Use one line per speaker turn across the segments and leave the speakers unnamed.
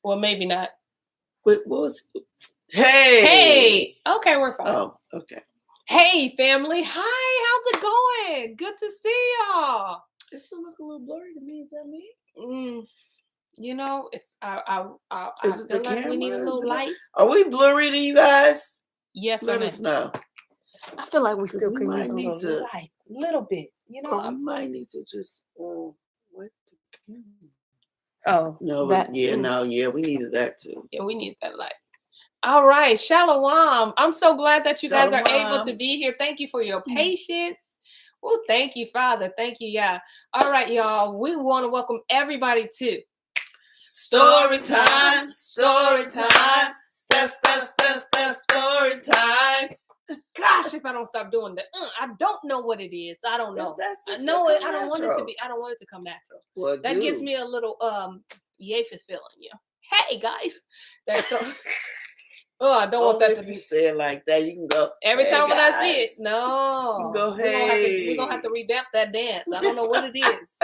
Well, maybe not.
What was?
Hey. Okay, we're fine.
Oh, okay.
Hey, family. Hi, how's it going? Good to see y'all.
It still look a little blurry to me. Is that me?
You know, it's I
Is it
feel
the
like
camera?
we need a little light.
Are we blurry to you guys?
Yes,
Let us know.
I feel like we still
we
could
might
use a
need
little
to-
light, a little bit. You know,
Or we might need to just what the camera?
oh
No,
that
we needed that too.
Yeah, we need that light. All right, Shalom. I'm so glad that you guys are able to be here. Thank you for your patience. Oh, thank you, Father. Thank you, yeah. All right, y'all. We want to welcome everybody to
Story time, story time, story time.
Gosh, if I don't stop doing that, I don't know what it is. I don't know.
That's just
I know it. I don't want it to be. I don't want it to come natural.
Well,
that gives me a little Yafis feeling. You know, hey guys. That's oh, I don't want that to be.
If you say it like that, you can go
every time when
guys.
I see it. No,
go
we're gonna have to revamp that dance. I don't know what it is.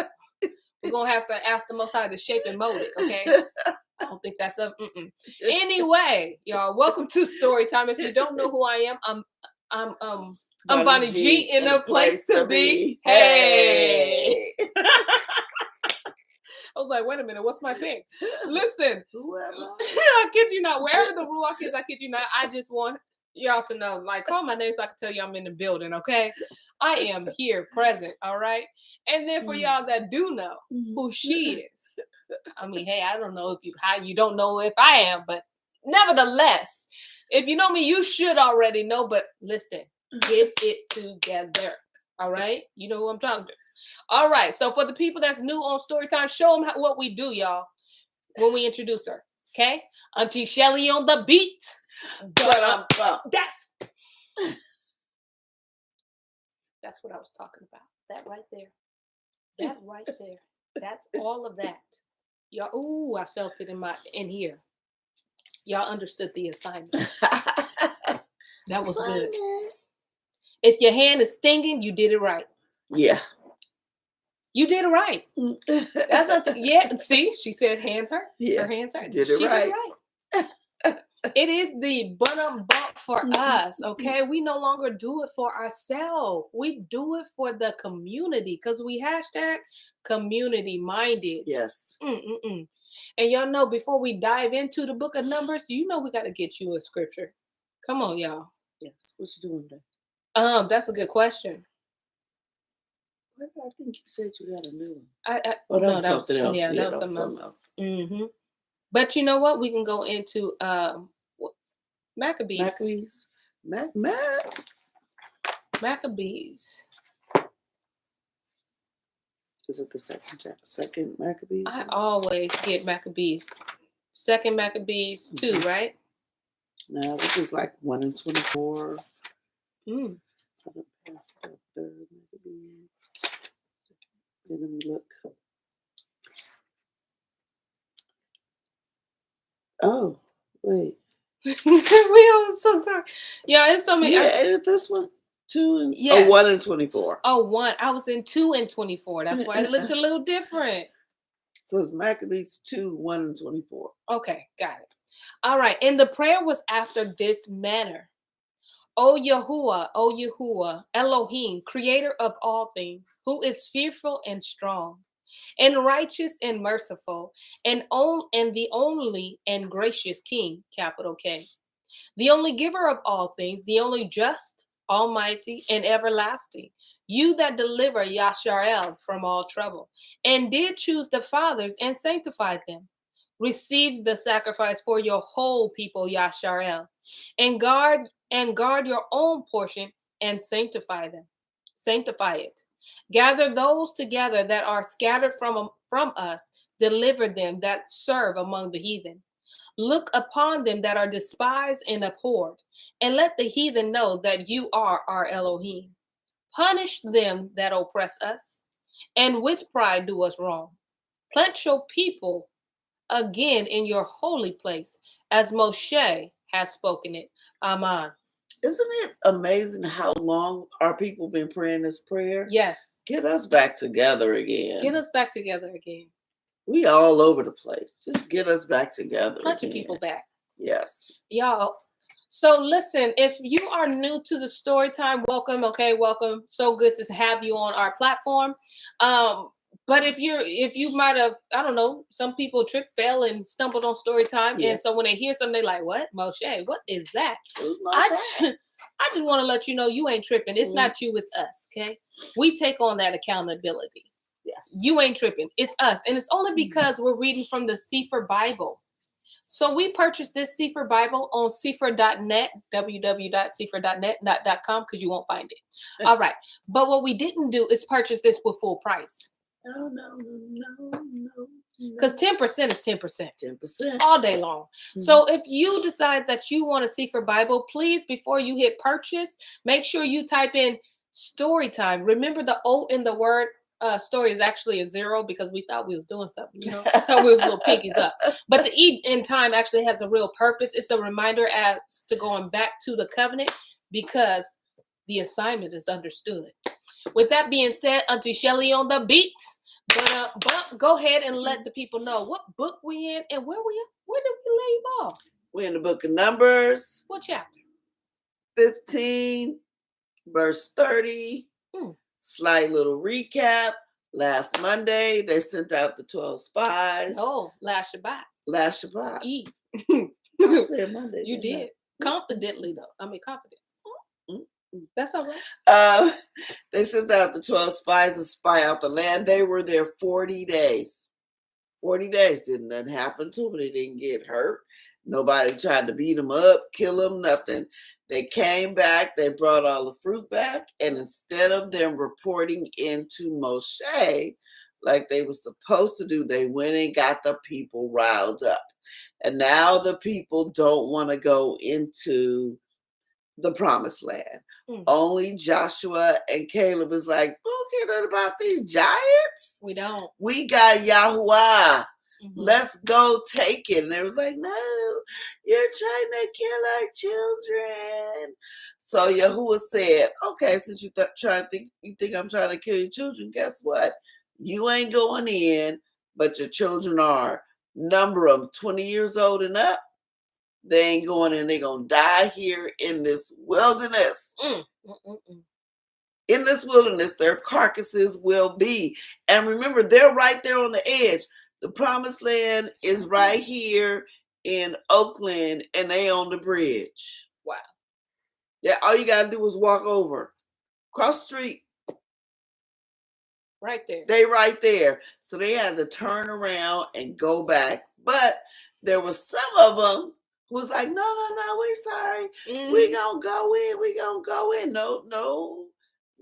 We're gonna have to ask the Most High to shape and mold it. Okay. I don't think that's up. Anyway, y'all, welcome to Story Time. If you don't know who I am, I'm Bonnie G in a place to be. Hey. I was like, wait a minute, what's my thing? Listen, I kid you not. Wherever the Ruach is, I kid you not. I just want y'all to know, like, call my name so I can tell you I'm in the building, okay? I am here, present, all right? And then for y'all that do know who she is, I mean, hey, I don't know how you don't know if I am, but nevertheless, if you know me, you should already know. But listen, get it together, all right? You know who I'm talking to. All right, so for the people that's new on Storytime, show them what we do, y'all, when we introduce her, okay? Auntie Shelly on the beat. That's what I was talking about. That right there. That right there. That's all of that. Y'all, ooh, I felt it in here. Y'all understood the assignment. That was good. If your hand is stinging, you did it right.
Yeah.
You did it right. That's not yeah. See, she said hands hurt. Yeah. Her hands hurt. Did it right. It is the bump for us, okay? We no longer do it for ourselves. We do it for the community because we hashtag community minded.
Yes.
And y'all know, before we dive into the book of Numbers, you know we got to get you a scripture. Come on, y'all.
Yes. What you doing there?
That's a good question.
I think you said you had a new
one.
That was something else.
Yeah, that was something else. But you know what? We can go into Maccabees. Maccabees.
Is it the second Maccabees?
I always get Maccabees. Second Maccabees 2, right?
No, this is like 1 and 24.
Third
Maccabees. Let me look. Oh, wait.
We are so sorry. Yeah, it's so many.
Yeah, this one. 2 and 1 and 24.
Oh, 1. I was in 2 and 24. That's why it looked a little different.
So it's Maccabees 2, 1 and 24.
Okay, got it. All right. And the prayer was after this manner. O Yahuwah, Elohim, creator of all things, who is fearful and strong, and righteous and merciful, and the only and gracious King, capital K, the only giver of all things, the only just, almighty, and everlasting, you that deliver Yasharel from all trouble, and did choose the fathers and sanctified them, receive the sacrifice for your whole people, Yasharel, and guard your own portion and sanctify it. Gather those together that are scattered from us, deliver them that serve among the heathen. Look upon them that are despised and abhorred, and let the heathen know that you are our Elohim. Punish them that oppress us, and with pride do us wrong. Plant your people again in your holy place, as Moshe has spoken it. Amen.
Isn't it amazing how long our people been praying this prayer?
Yes.
Get us back together again.
Get us back together again.
We all over the place. Just get us back together
Punch
again.
people back.
Yes.
Y'all. So listen, if you are new to the story time, welcome. Okay, welcome. So good to have you on our platform. But if you might have, I don't know, some people tripped, fell, and stumbled on story time,
Yeah.
and so when they hear something, they like, "What, Moshe? What is that?"
Who's
I
Moshe?
just, I just want to let you know you ain't tripping. It's
Mhm.
not you, it's us. Okay, we take on that accountability.
Yes.
You ain't tripping. It's us, and it's only
Mhm.
because we're reading from the St0ryTim3 Bible. So we purchased this St0ryTim3 Bible on st0ryTim3.net, www.st0ryTim3.net.com, because you won't find it. All right. But what we didn't do is purchase this with full price.
No.
Because 10% is 10%.
10%.
All day long. So if you decide that you want a St0ryTim3 Bible, please, before you hit purchase, make sure you type in story time. Remember, the O in the word story is actually a 0 because we thought we was doing something, you know, thought we was little pinkies up. But the E in time actually has a real purpose. It's a reminder as to going back to the covenant because the assignment is understood. With that being said, Auntie Shelly on the beat. But go ahead and let the people know what book we in and where did we leave off?
We're in the book of Numbers.
What chapter?
15, verse 30. Slight little recap. Last Monday, they sent out the 12 spies.
Oh, last Shabbat.
Last Shabbat.
Eve.
I said Monday.
You did. Confidently, though. I mean, confidence. That's all
right. They sent out the 12 spies to spy out the land. They were there 40 days. 40 days. Didn't nothing happen to them. They didn't get hurt. Nobody tried to beat them up, kill them, nothing. They came back. They brought all the fruit back. And instead of them reporting into Moshe like they were supposed to do, they went and got the people riled up. And now the people don't want to go into the promised land. Only Joshua and Caleb is like, we don't care nothing about these giants.
We don't.
We got Yahuwah. Let's go take it. And they was like, no, you're trying to kill our children. So Yahuwah said, okay, since you think I'm trying to kill your children, guess what? You ain't going in, but your children are. Number them 20 years old and up. They ain't going in. They're going to die here in this wilderness. In this wilderness, their carcasses will be. And remember, they're right there on the edge. The promised land is right here in Oakland, and they on the bridge.
Wow.
Yeah, all you got to do is walk over. Cross the street.
Right there.
They right there. So they had to turn around and go back. But there was some of them who was like, no, we sorry. We gonna go in. We gonna go in. No.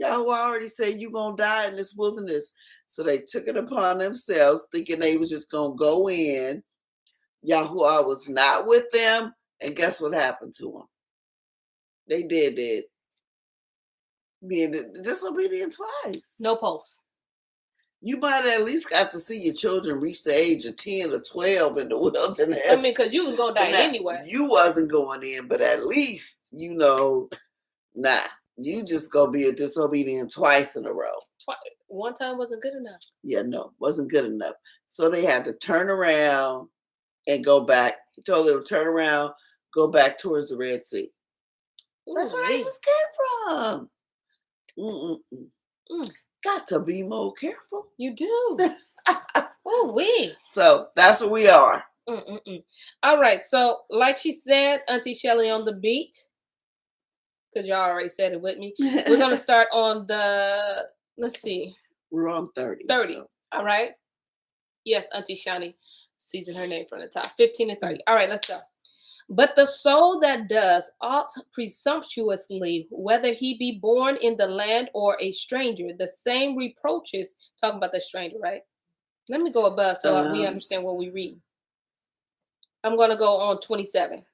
Yahuwah already said you gonna die in this wilderness. So they took it upon themselves, thinking they was just gonna go in. Yahuwah was not with them. And guess what happened to them? They did it. Being disobedient twice.
No pulse.
You might have at least got to see your children reach the age of 10 or 12 in the wilderness.
I mean, because you was going to die anyway.
You wasn't going in, but at least, nah. You just going to be a disobedient twice in a row.
One time wasn't good enough.
Yeah, no, wasn't good enough. So they had to turn around and go back. He told them to turn around, go back towards the Red Sea. That's where I just came from. Got to be more careful.
You do. Oh,
So that's where we are.
All right. So, like she said, Auntie Shelly on the beat, because y'all already said it with me. We're going to start on let's see.
We're on 30.
30.
So.
All right. Yes, Auntie Shani season her name from the top. 15 and 30. All right, let's go. But the soul that does aught presumptuously, whether he be born in the land or a stranger, the same reproaches, talking about the stranger, right? Let me go above so we understand what we read. I'm going to go on 27.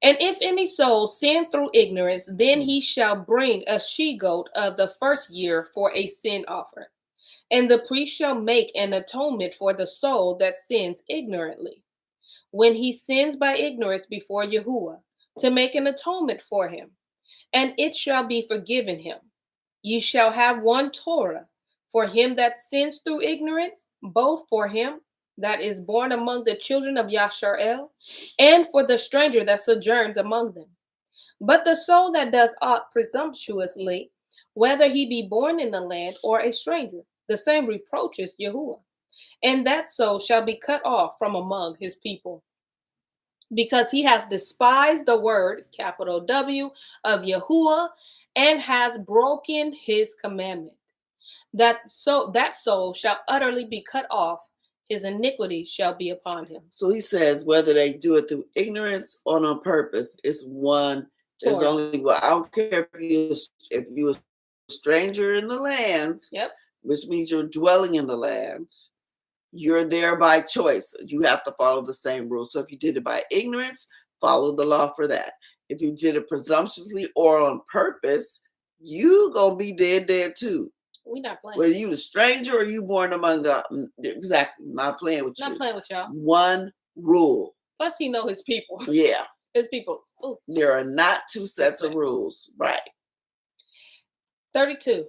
And if any soul sin through ignorance, then he shall bring a she-goat of the first year for a sin offering. And the priest shall make an atonement for the soul that sins ignorantly, when he sins by ignorance before Yahuwah, to make an atonement for him, and it shall be forgiven him. Ye shall have one Torah For him that sins through ignorance, both for him that is born among the children of Yasharel, and for the stranger that sojourns among them. But the soul that does aught presumptuously, whether he be born in the land or a stranger, the same reproaches Yahuwah, and that soul shall be cut off from among his people, because he has despised the word, capital W, of Yahuwah, and has broken his commandment. That soul shall utterly be cut off, his iniquity shall be upon him.
So he says whether they do it through ignorance or on purpose, it's one. There's only one. I don't care if you a stranger in the land,
Yep.
which means you're dwelling in the land. You're there by choice. You have to follow the same rules. So if you did it by ignorance, follow the law for that. If you did it presumptuously or on purpose, you gonna be dead too.
We not playing.
Whether you a stranger or you born among the exactly, not playing with you.
Not playing with y'all.
One rule.
Plus, he know his people.
Yeah.
His people. Ooh.
There are not two sets of rules. Right.
32.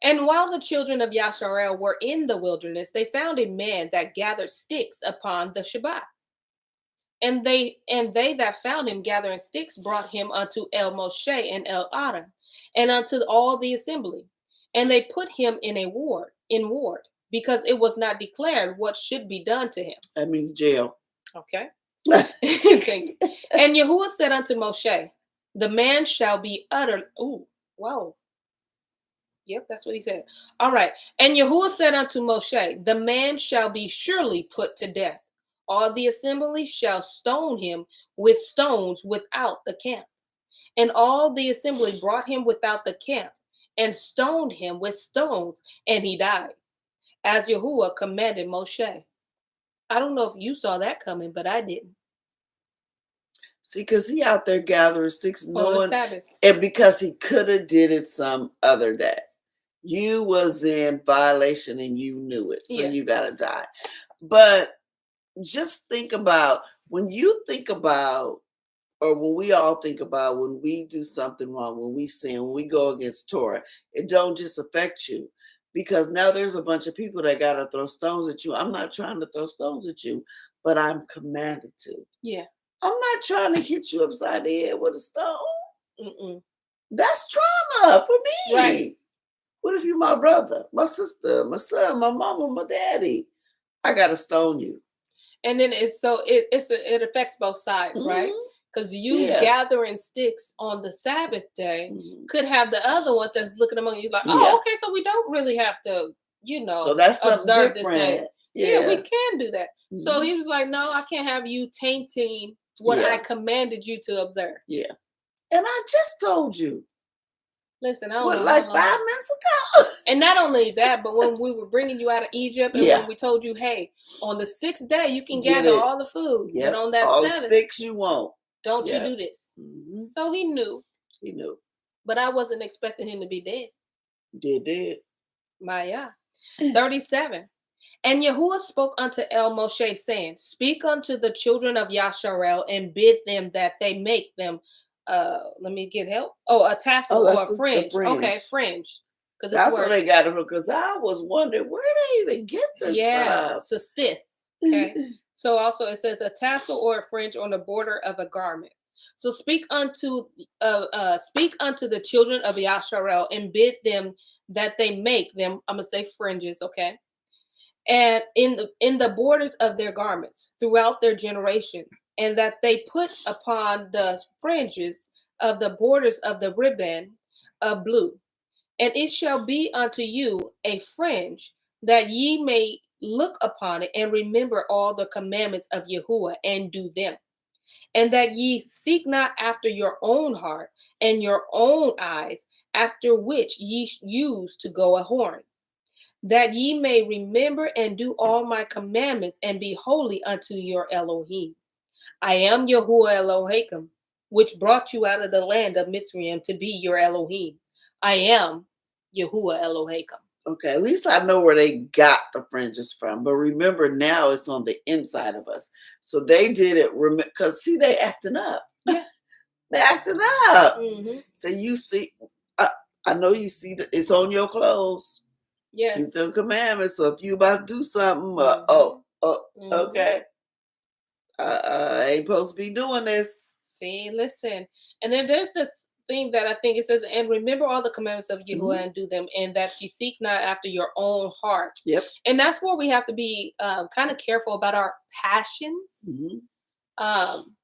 And while the children of Yasharel were in the wilderness, they found a man that gathered sticks upon the Shabbat. And they that found him gathering sticks brought him unto El Moshe and El Aaron, and unto all the assembly. And they put him in ward, because it was not declared what should be done to him.
That means jail.
Okay. Thank you. And Yahuwah said unto Moshe, the man shall be utterly. Ooh, whoa. Yep, that's what he said. All right. And Yahuwah said unto Moshe, the man shall be surely put to death. All the assembly shall stone him with stones without the camp. And all the assembly brought him without the camp, and stoned him with stones, and he died, as Yahuwah commanded Moshe. I don't know if you saw that coming, but I didn't.
See, because he out there gathering sticks,
on the Sabbath.
And because he could have did it some other day. You was in violation and you knew it, so
Yes.
You gotta die. But just think about when you think about, or when we all think about when we do something wrong, when we sin, when we go against Torah, it don't just affect you. Because now there's a bunch of people that gotta throw stones at you. I'm not trying to throw stones at you, but I'm commanded to.
Yeah.
I'm not trying to hit you upside the head with a stone.
Mm-mm.
That's trauma for me.
Right.
What if you're my brother, my sister, my son, my mama, my daddy? I gotta stone you.
And then it affects both sides, right? Because you gathering sticks on the Sabbath day could have the other ones that's looking among you like, oh, okay, so we don't really have to,
so that's
observe
different.
This day. Yeah, we can do that. So he was like, no, I can't have you tainting what I commanded you to observe.
Yeah. And I just told you.
Listen, I don't know.
Like 5 minutes ago.
And not only that, but when we were bringing you out of Egypt and when we told you, hey, on the 6th day, you can gather all the food. But on that
all
7th,
the sticks you want.
Don't you do this. So he knew.
He knew.
But I wasn't expecting him to be dead.
Did.
Maya. 37. And Yahuwah spoke unto El Moshe, saying, speak unto the children of Yasharel and bid them that they make them, let me get help. Oh, a tassel or a fringe. Okay, fringe.
That's where they got it from, because I was wondering, where they even get this from?
Yeah, it's a stith. Okay. So also it says a tassel or a fringe on the border of a garment. So speak unto the children of Yasharel and bid them that they make them, I'm gonna say fringes, okay? And in the borders of their garments throughout their generation, and that they put upon the fringes of the borders of the ribbon of blue. And it shall be unto you a fringe, that ye may look upon it and remember all the commandments of Yahuwah and do them. And that ye seek not after your own heart and your own eyes, after which ye used to go a whoring. That ye may remember and do all my commandments and be holy unto your Elohim. I am Yahuwah Elohim, which brought you out of the land of Mitzrayim to be your Elohim. I am Yahuwah Elohim.
Okay, at least I know where they got the fringes from. But remember, now it's on the inside of us. So they did it because, see, they acting up.
Yeah.
They acting up.
Mm-hmm.
So you see, I know you see that it's on your clothes. Keep
Yes.
them commandments. So if you about to do something,
Mm-hmm.
okay. I ain't supposed to be doing this.
See, listen. And then there's the thing that I think it says, and remember all the commandments of Yahuwah and do them, and that you seek not after your own heart.
Yep.
And that's where we have to be kind of careful about our passions. Um,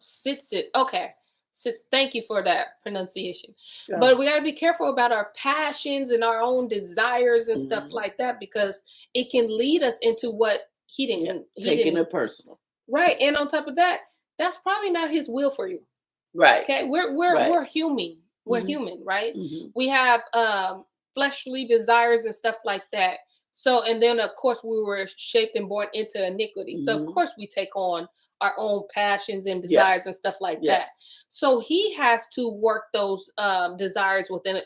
sit. Okay. Sis, thank you for that pronunciation.
Yeah.
But we got to be careful about our passions and our own desires and stuff like that, because it can lead us into what he didn't.
Taking it personal.
Right. And on top of that, that's probably not his will for you.
Right.
Okay. We're human. We're human, right? We have fleshly desires and stuff like that. So, and then of course we were shaped and born into iniquity. So of course we take on our own passions and desires and stuff like that. So he has to work those desires within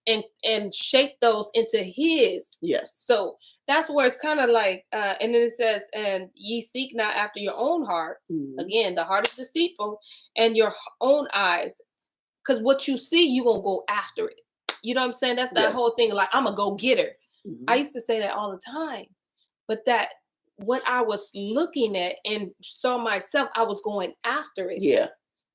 and shape those into his.
Yes.
So that's where it's kind of like, and then it says, and ye seek not after your own heart. Again, the heart is deceitful, and your own eyes, because what you see, you're gonna go after it. You know what I'm saying? That's that whole thing. Like, I'm a go getter. I used to say that all the time, but that what I was looking at and saw myself, I was going after it.
Yeah.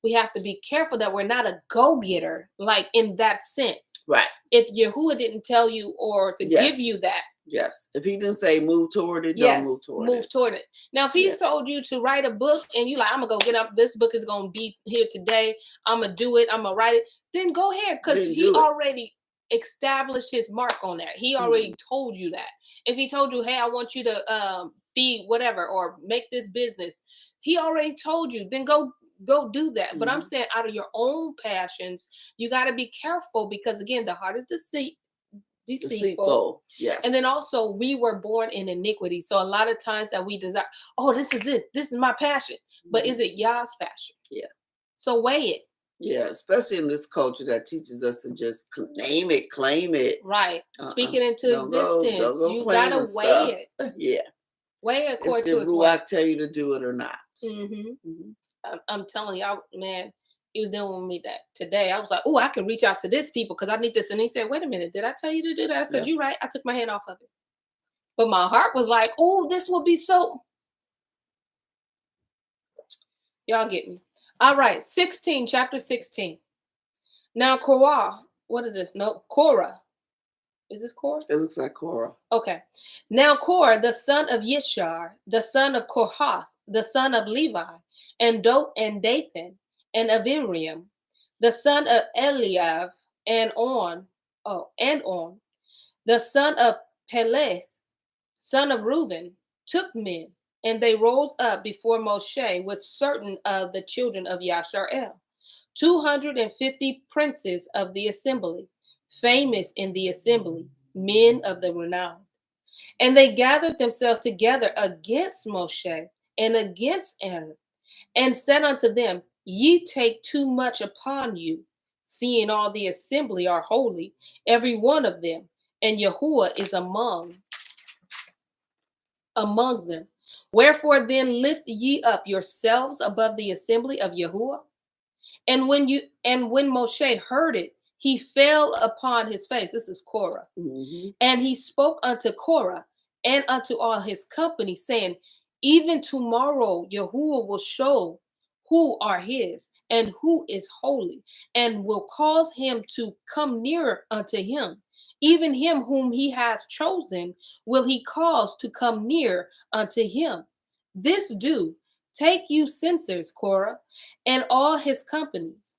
We have to be careful that we're not a go-getter, like in that sense.
Right.
If Yahuwah didn't tell you or to give you that.
Yes. If he didn't say move toward it, don't move toward it.
Now, if he told you to write a book and you like, I'm going to go get up, this book is going to be here today, I'm going to do it, I'm going to write it, then go ahead, because he already established his mark on that. He already told you that. If he told you, hey, I want you to be whatever or make this business, he already told you, then go do that. But I'm saying, out of your own passions, you got to be careful, because again, the heart is deceitful.
Yes.
And then also, we were born in iniquity. So a lot of times that we desire, oh, this is my passion. But is it Yah's passion?
Yeah.
So weigh it.
Yeah, especially in this culture that teaches us to just claim it.
Right. Speak it into existence.
Don't
You gotta weigh it.
Yeah.
Weigh it according to his
Ruach tell you to do it or not.
I'm telling you, man, he was dealing with me that today. I was like, oh, I can reach out to this people because I need this. And he said, wait a minute, did I tell you to do that? I said, you're right. I took my hand off of it. But my heart was like, oh, this will be so. Y'all get me. All right. Chapter 16. Now, Korah, what is this? No, Korah. Is this Korah?
It looks like Korah.
Okay. Now, Korah, the son of Yishar, the son of Kohath, the son of Levi, and Dathan, and Abiram, the son of Eliab, and On, the son of Peleth, son of Reuben, took men, and they rose up before Moshe with certain of the children of Yasharel, 250 princes of the assembly, famous in the assembly, men of the renown. And they gathered themselves together against Moshe and against Aaron, and said unto them, Ye take too much upon you, seeing all the assembly are holy, every one of them, and Yahuwah is among them. Wherefore then lift ye up yourselves above the assembly of Yahuwah. And when Moshe heard it, he fell upon his face. This is Korah. And he spoke unto Korah and unto all his company, saying, even tomorrow Yahuwah will show who are his and who is holy, and will cause him to come nearer unto him. Even him whom he has chosen will he cause to come near unto him. This do, take you censers, Korah, and all his companies,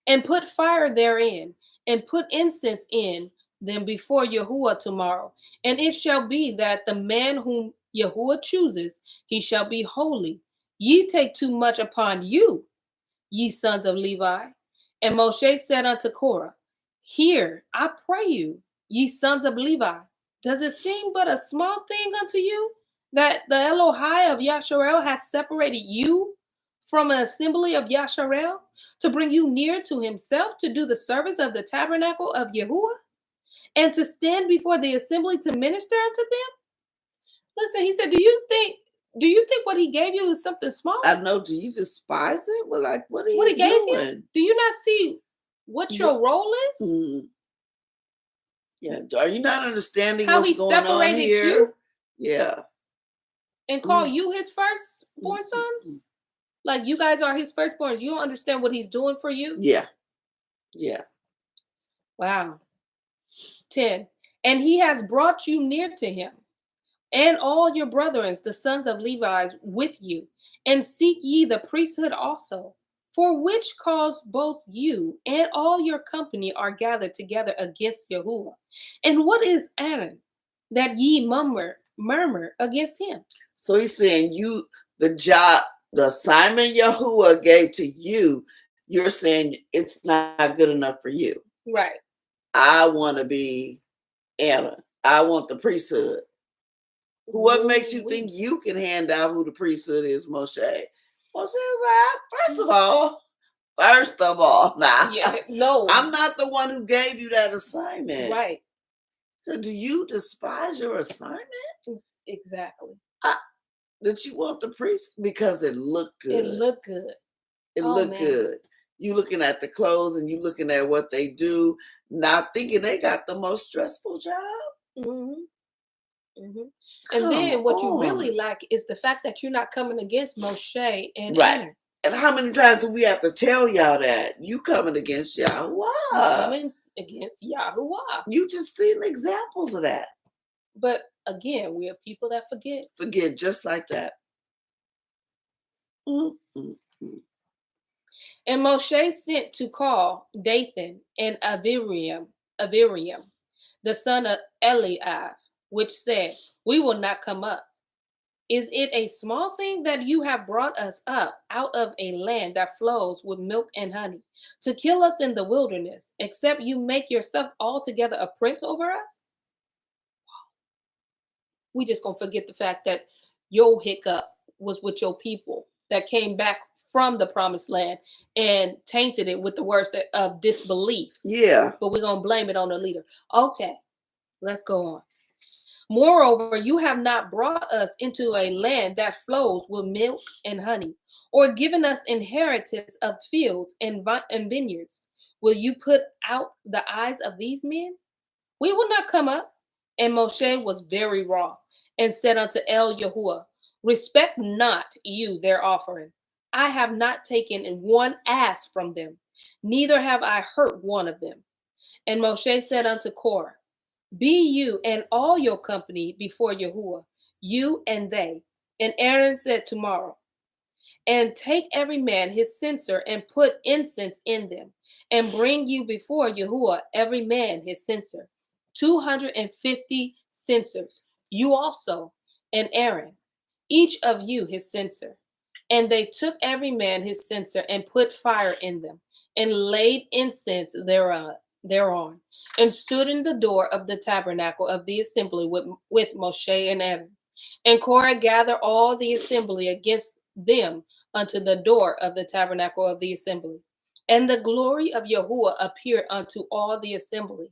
and put fire therein, and put incense in them before Yahuwah tomorrow. And it shall be that the man whom Yahuwah chooses, he shall be holy. Ye take too much upon you, ye sons of Levi. And Moshe said unto Korah, Hear, I pray you, ye sons of Levi. Does it seem but a small thing unto you that the Elohai of Yasharel has separated you from an assembly of Yasharel to bring you near to himself to do the service of the tabernacle of Yahuwah and to stand before the assembly to minister unto them? Listen, he said, do you think what he gave you is something small?
I know. Do you despise it? Well, like, what he gave
you? Do you not see what your role is?
Yeah. Are you not understanding
How
what's
he
going on
separated you
here? Yeah.
and call
Mm,
you his
mm,
firstborn
mm, mm.
sons? Like you guys are his firstborn. You don't understand what he's doing for you?
Yeah. Yeah.
Wow. 10. And he has brought you near to him, and all your brethren, the sons of Levi, with you, and seek ye the priesthood also, for which cause both you and all your company are gathered together against Yahuwah. And what is Aaron that ye murmur against him?
So he's saying the job, the assignment Yahuwah gave to you, you're saying it's not good enough for you.
Right.
I want to be Anna. I want the priesthood. What makes you think you can hand out who the priesthood is, Moshe? Moshe was like, first of all, now,
Yeah, no.
I'm not the one who gave you that assignment.
Right.
So do you despise your assignment?
Exactly.
That you want the priest because it looked good.
It looked good.
It looked good. You looking at the clothes and you looking at what they do, not thinking they got the most stressful job.
Mm-hmm. Mm-hmm. And then what you really like is the fact that you're not coming against Moshe and Aaron.
And how many times do we have to tell y'all that? You coming against Yahuwah.
You coming against Yahuwah.
You just seen examples of that.
But again, we are people that forget.
Forget just like that. Mm-mm-mm.
And Moshe sent to call Dathan and Aviriam, the son of Eliab, which said, we will not come up. Is it a small thing that you have brought us up out of a land that flows with milk and honey, to kill us in the wilderness, except you make yourself altogether a prince over us? We just gonna forget the fact that your hiccup was with your people that came back from the promised land and tainted it with the words of disbelief.
Yeah.
But we're gonna blame it on the leader. Okay, let's go on. Moreover, you have not brought us into a land that flows with milk and honey, or given us inheritance of fields and vineyards. Will you put out the eyes of these men? We will not come up. And Moshe was very wroth and said unto El Yahuwah, respect not you their offering. I have not taken one ass from them, neither have I hurt one of them. And Moshe said unto Korah, be you and all your company before Yahuwah, you and they. And Aaron said tomorrow, and take every man his censer and put incense in them, and bring you before Yahuwah every man his censer, 250 censers, you also, and Aaron, each of you his censer. And they took every man his censer and put fire in them, and laid incense thereon, and stood in the door of the tabernacle of the assembly with Moshe and Aaron. And Korah gathered all the assembly against them unto the door of the tabernacle of the assembly. And the glory of Yahuwah appeared unto all the assembly.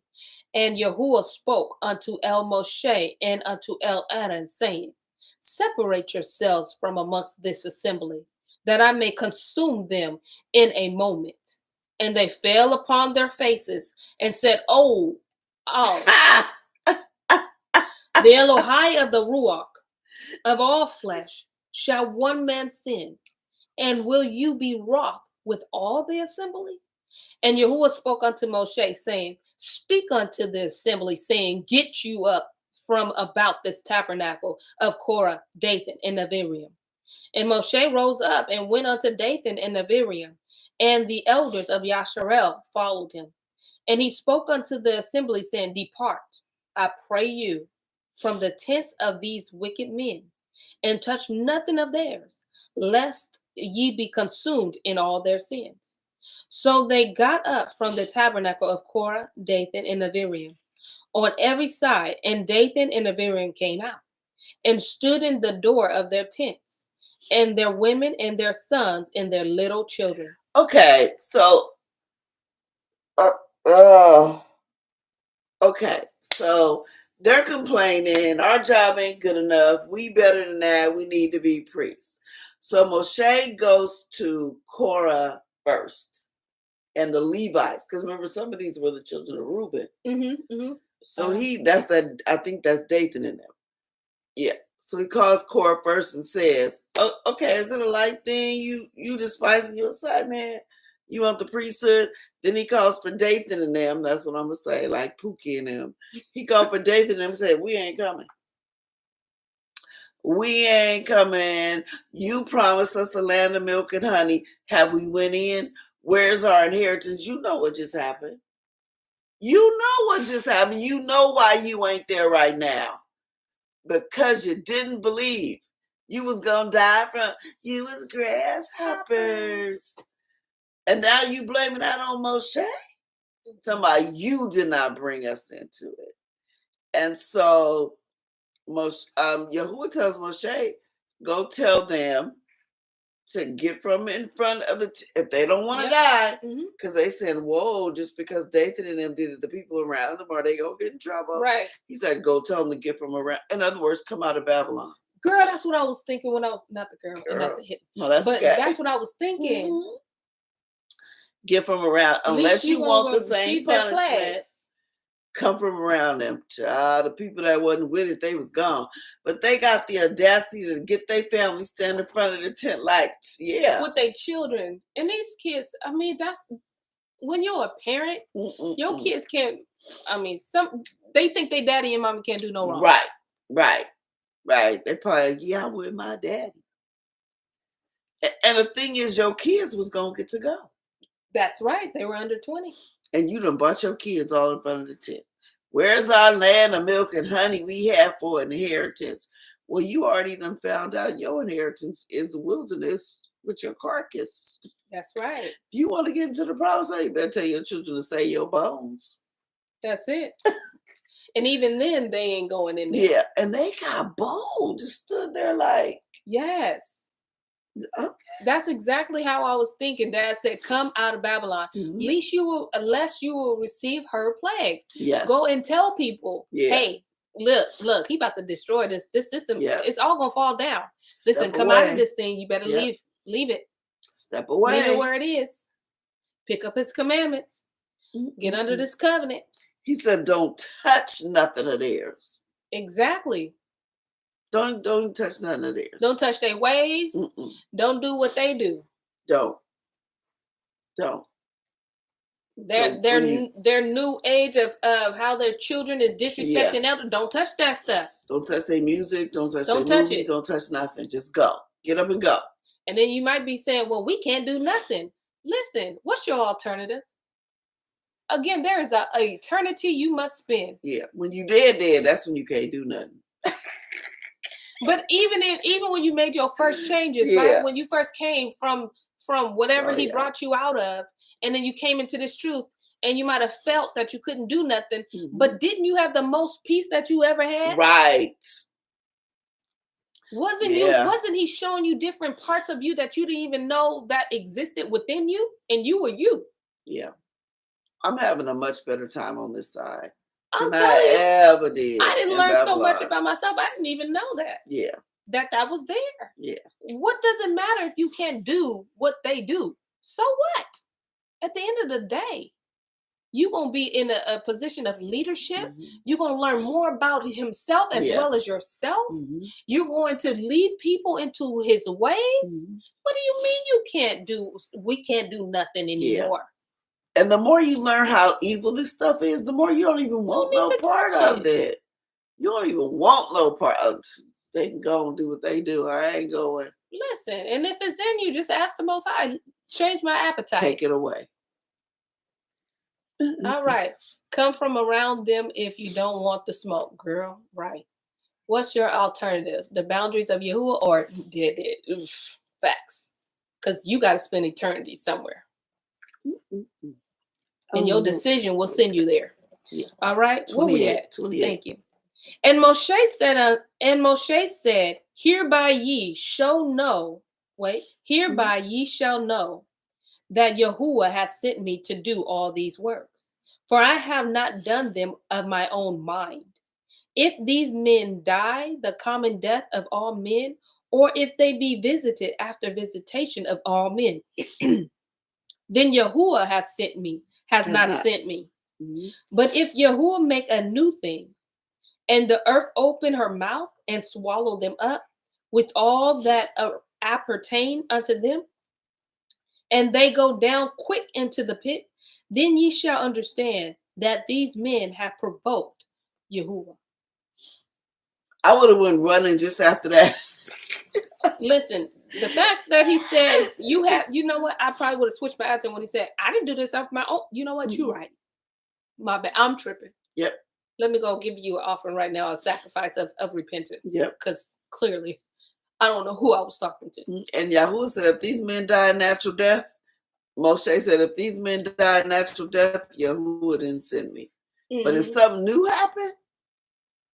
And Yahuwah spoke unto El Moshe and unto El Aaron, saying, separate yourselves from amongst this assembly, that I may consume them in a moment. And they fell upon their faces and said, oh, the Elohai of the Ruach of all flesh, shall one man sin? And will you be wroth with all the assembly? And Yahuwah spoke unto Moshe, saying, speak unto the assembly, saying, get you up from about this tabernacle of Korah, Dathan, and Aviriam. And Moshe rose up and went unto Dathan and Aviriam, and the elders of Yasharel followed him. And he spoke unto the assembly, saying, depart, I pray you, from the tents of these wicked men, and touch nothing of theirs, lest ye be consumed in all their sins. So they got up from the tabernacle of Korah, Dathan, and Aviriam on every side, and Dathan and Aviriam came out and stood in the door of their tents, and their women and their sons and their little children.
Okay, so okay, so they're complaining, our job ain't good enough, we better than that, we need to be priests. So Moshe goes to Korah first and the Levites, because remember, some of these were the children of Reuben. So that's that. I think that's Dathan in them. Yeah. So he calls Korah first and says, oh, okay, is it a light thing? You despising your side, man? You want the priesthood? Then he calls for Dathan and them. That's what I'm gonna say, like Pookie and them. He called for Dathan and them and said, we ain't coming. We ain't coming. You promised us the land of milk and honey. Have we went in? Where's our inheritance? You know what just happened. You know what just happened. You know why you ain't there right now. Because you didn't believe. You was gonna die from you was grasshoppers. And now you blaming that on Moshe? Talking about you did not bring us into it. And so Yahuwah tells Moshe, go tell them to get from in front of if they don't want to die, because they said, whoa, just because Dathan and them did it, the people around them, are they gonna get in trouble?
Right.
He said, go tell them to get from around. In other words, come out of Babylon.
Girl, that's what I was thinking when I was not the girl. Not the hit.
No, that's
but that's what I was thinking.
Get from around, unless you want the same punishment. Come from around them. Child, the people that wasn't with it, they was gone. But they got the audacity to get their family stand in front of the tent like, yeah.
With their children. And these kids, I mean, that's when you're a parent, your kids can't, I mean, they think their daddy and mommy can't do no wrong.
Right. They probably, yeah, I'm with my daddy. And the thing is, your kids was going to get to go.
That's right. They were under 20. And
you done brought your kids all in front of the tent. Where's our land of milk and honey we have for an inheritance? Well, you already done found out your inheritance is the wilderness with your carcass.
That's right.
If you want to get into the promised land, you better tell your children to save your bones.
That's it. And even then, they ain't going in there.
Yeah, and they got bold. Just stood there like.
Yes. Okay. That's exactly how I was thinking. Dad said, come out of Babylon. Unless you will receive her plagues.
Yes.
Go and tell people, hey, look, he about to destroy this system. Yeah. It's all gonna fall down. Listen, come out of this thing. You better leave it.
Step away.
Leave it where it is. Pick up his commandments. Get under this covenant.
He said, don't touch nothing of theirs.
Exactly.
Don't touch none of theirs.
Don't touch their ways. Don't do what they do.
Don't.
Their new age of how their children is disrespecting elders. Don't touch that stuff.
Don't touch their music. Don't touch their movies. Don't touch nothing. Just go. Get up and go.
And then you might be saying, well, we can't do nothing. Listen, what's your alternative? Again, there is an eternity you must spend.
Yeah. When you dead, that's when you can't do nothing.
But even when you made your first changes, right? When you first came from whatever he brought you out of, and then you came into this truth, and you might have felt that you couldn't do nothing, but didn't you have the most peace that you ever had?
Right.
Wasn't he showing you different parts of you that you didn't even know that existed within you, and you were you?
Yeah. I'm having a much better time on this side.
I'm telling you,
ever did.
I didn't learn so much about myself. I didn't even know that.
Yeah.
That was there.
Yeah.
What does it matter if you can't do what they do? So what? At the end of the day, you're going to be in a position of leadership. You're going to learn more about himself as well as yourself. You're going to lead people into his ways. What do you mean we can't do nothing anymore?
And the more you learn how evil this stuff is, the more you don't even want no part of it. You don't even want no part of it. They can go and do what they do. I ain't going.
Listen, and if it's in you, just ask the Most High, change my appetite.
Take it away.
All right. Come from around them if you don't want the smoke, girl. Right. What's your alternative? The boundaries of Yahuwah or dead? Facts. Because you got to spend eternity somewhere. And your decision will send you there. Yeah. All right. Where we at?
28.
Thank you. And Moshe said, hereby ye shall know that Yahuwah has sent me to do all these works. For I have not done them of my own mind. If these men die the common death of all men, or if they be visited after visitation of all men, then Yahuwah has not sent me.
Mhm.
But if Yahuwah make a new thing, and the earth open her mouth and swallow them up with all that appertain unto them, and they go down quick into the pit, then ye shall understand that these men have provoked Yahuwah.
I would have went running just after that.
Listen, the fact that he said you know what, I probably would have switched my answer when he said, I didn't do this off my own. You know what, you're right. My bad, I'm tripping.
Yep.
Let me go give you an offering right now, a sacrifice of repentance.
Yep.
Because clearly, I don't know who I was talking to.
And Yahuwah said, if these men die a natural death, Moshe said, if these men die a natural death, Yahuwah didn't send me. But if something new happened,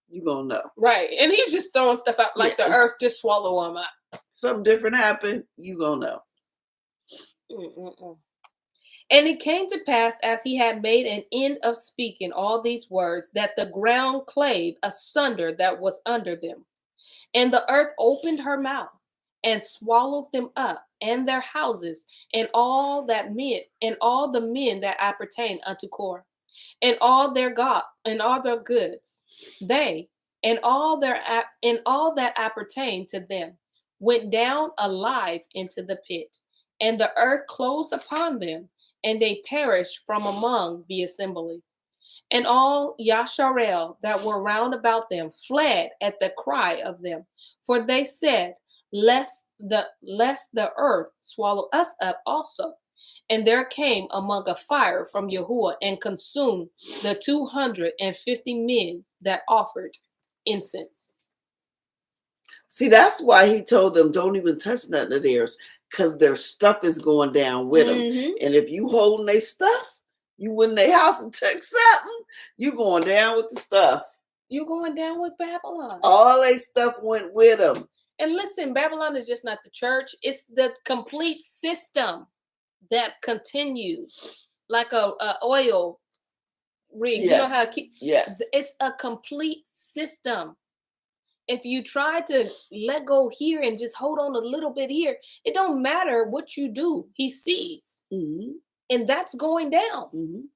you're going to know.
Right. And he's just throwing stuff out like the earth just swallow them up.
Something different happened, you're going to know.
And it came to pass, as he had made an end of speaking all these words, that the ground clave asunder that was under them. And the earth opened her mouth and swallowed them up, and their houses, and all the men that appertain unto Kor, and all their God, and all their goods, they and all that appertain to them went down alive into the pit, and the earth closed upon them, and they perished from among the assembly. And all Yasharel that were round about them fled at the cry of them, for they said, lest the earth swallow us up also. And there came among a fire from Yahuwah and consumed the 250 men that offered incense.
See, that's why he told them, don't even touch nothing of theirs, because their stuff is going down with them. And if you holding their stuff, you went in their house and took something, you going down with the stuff.
You're going down with Babylon.
All their stuff went with them.
And listen, Babylon is just not the church. It's the complete system that continues like a oil rig.
Yes.
You know how to keep,
yes.
It's a complete system. If you try to let go here and just hold on a little bit here, it don't matter what you do. He sees. And that's going down.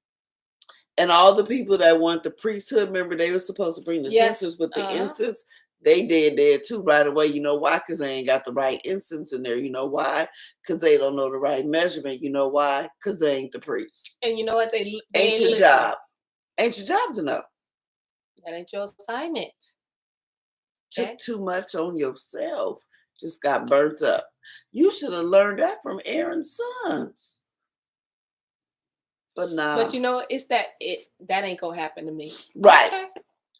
And all the people that want the priesthood, remember they were supposed to bring the censers with the incense. They did there too right away. You know why? Because they ain't got the right incense in there. You know why? Because they don't know the right measurement. You know why? Because they ain't the priest.
And you know what? They
ain't your job. Ain't your job to know.
That ain't your assignment.
Took too much on yourself. Just got burnt up. You should have learned that from Aaron's sons. But nah.
But you know, it's that ain't gonna happen to me.
Right. Okay.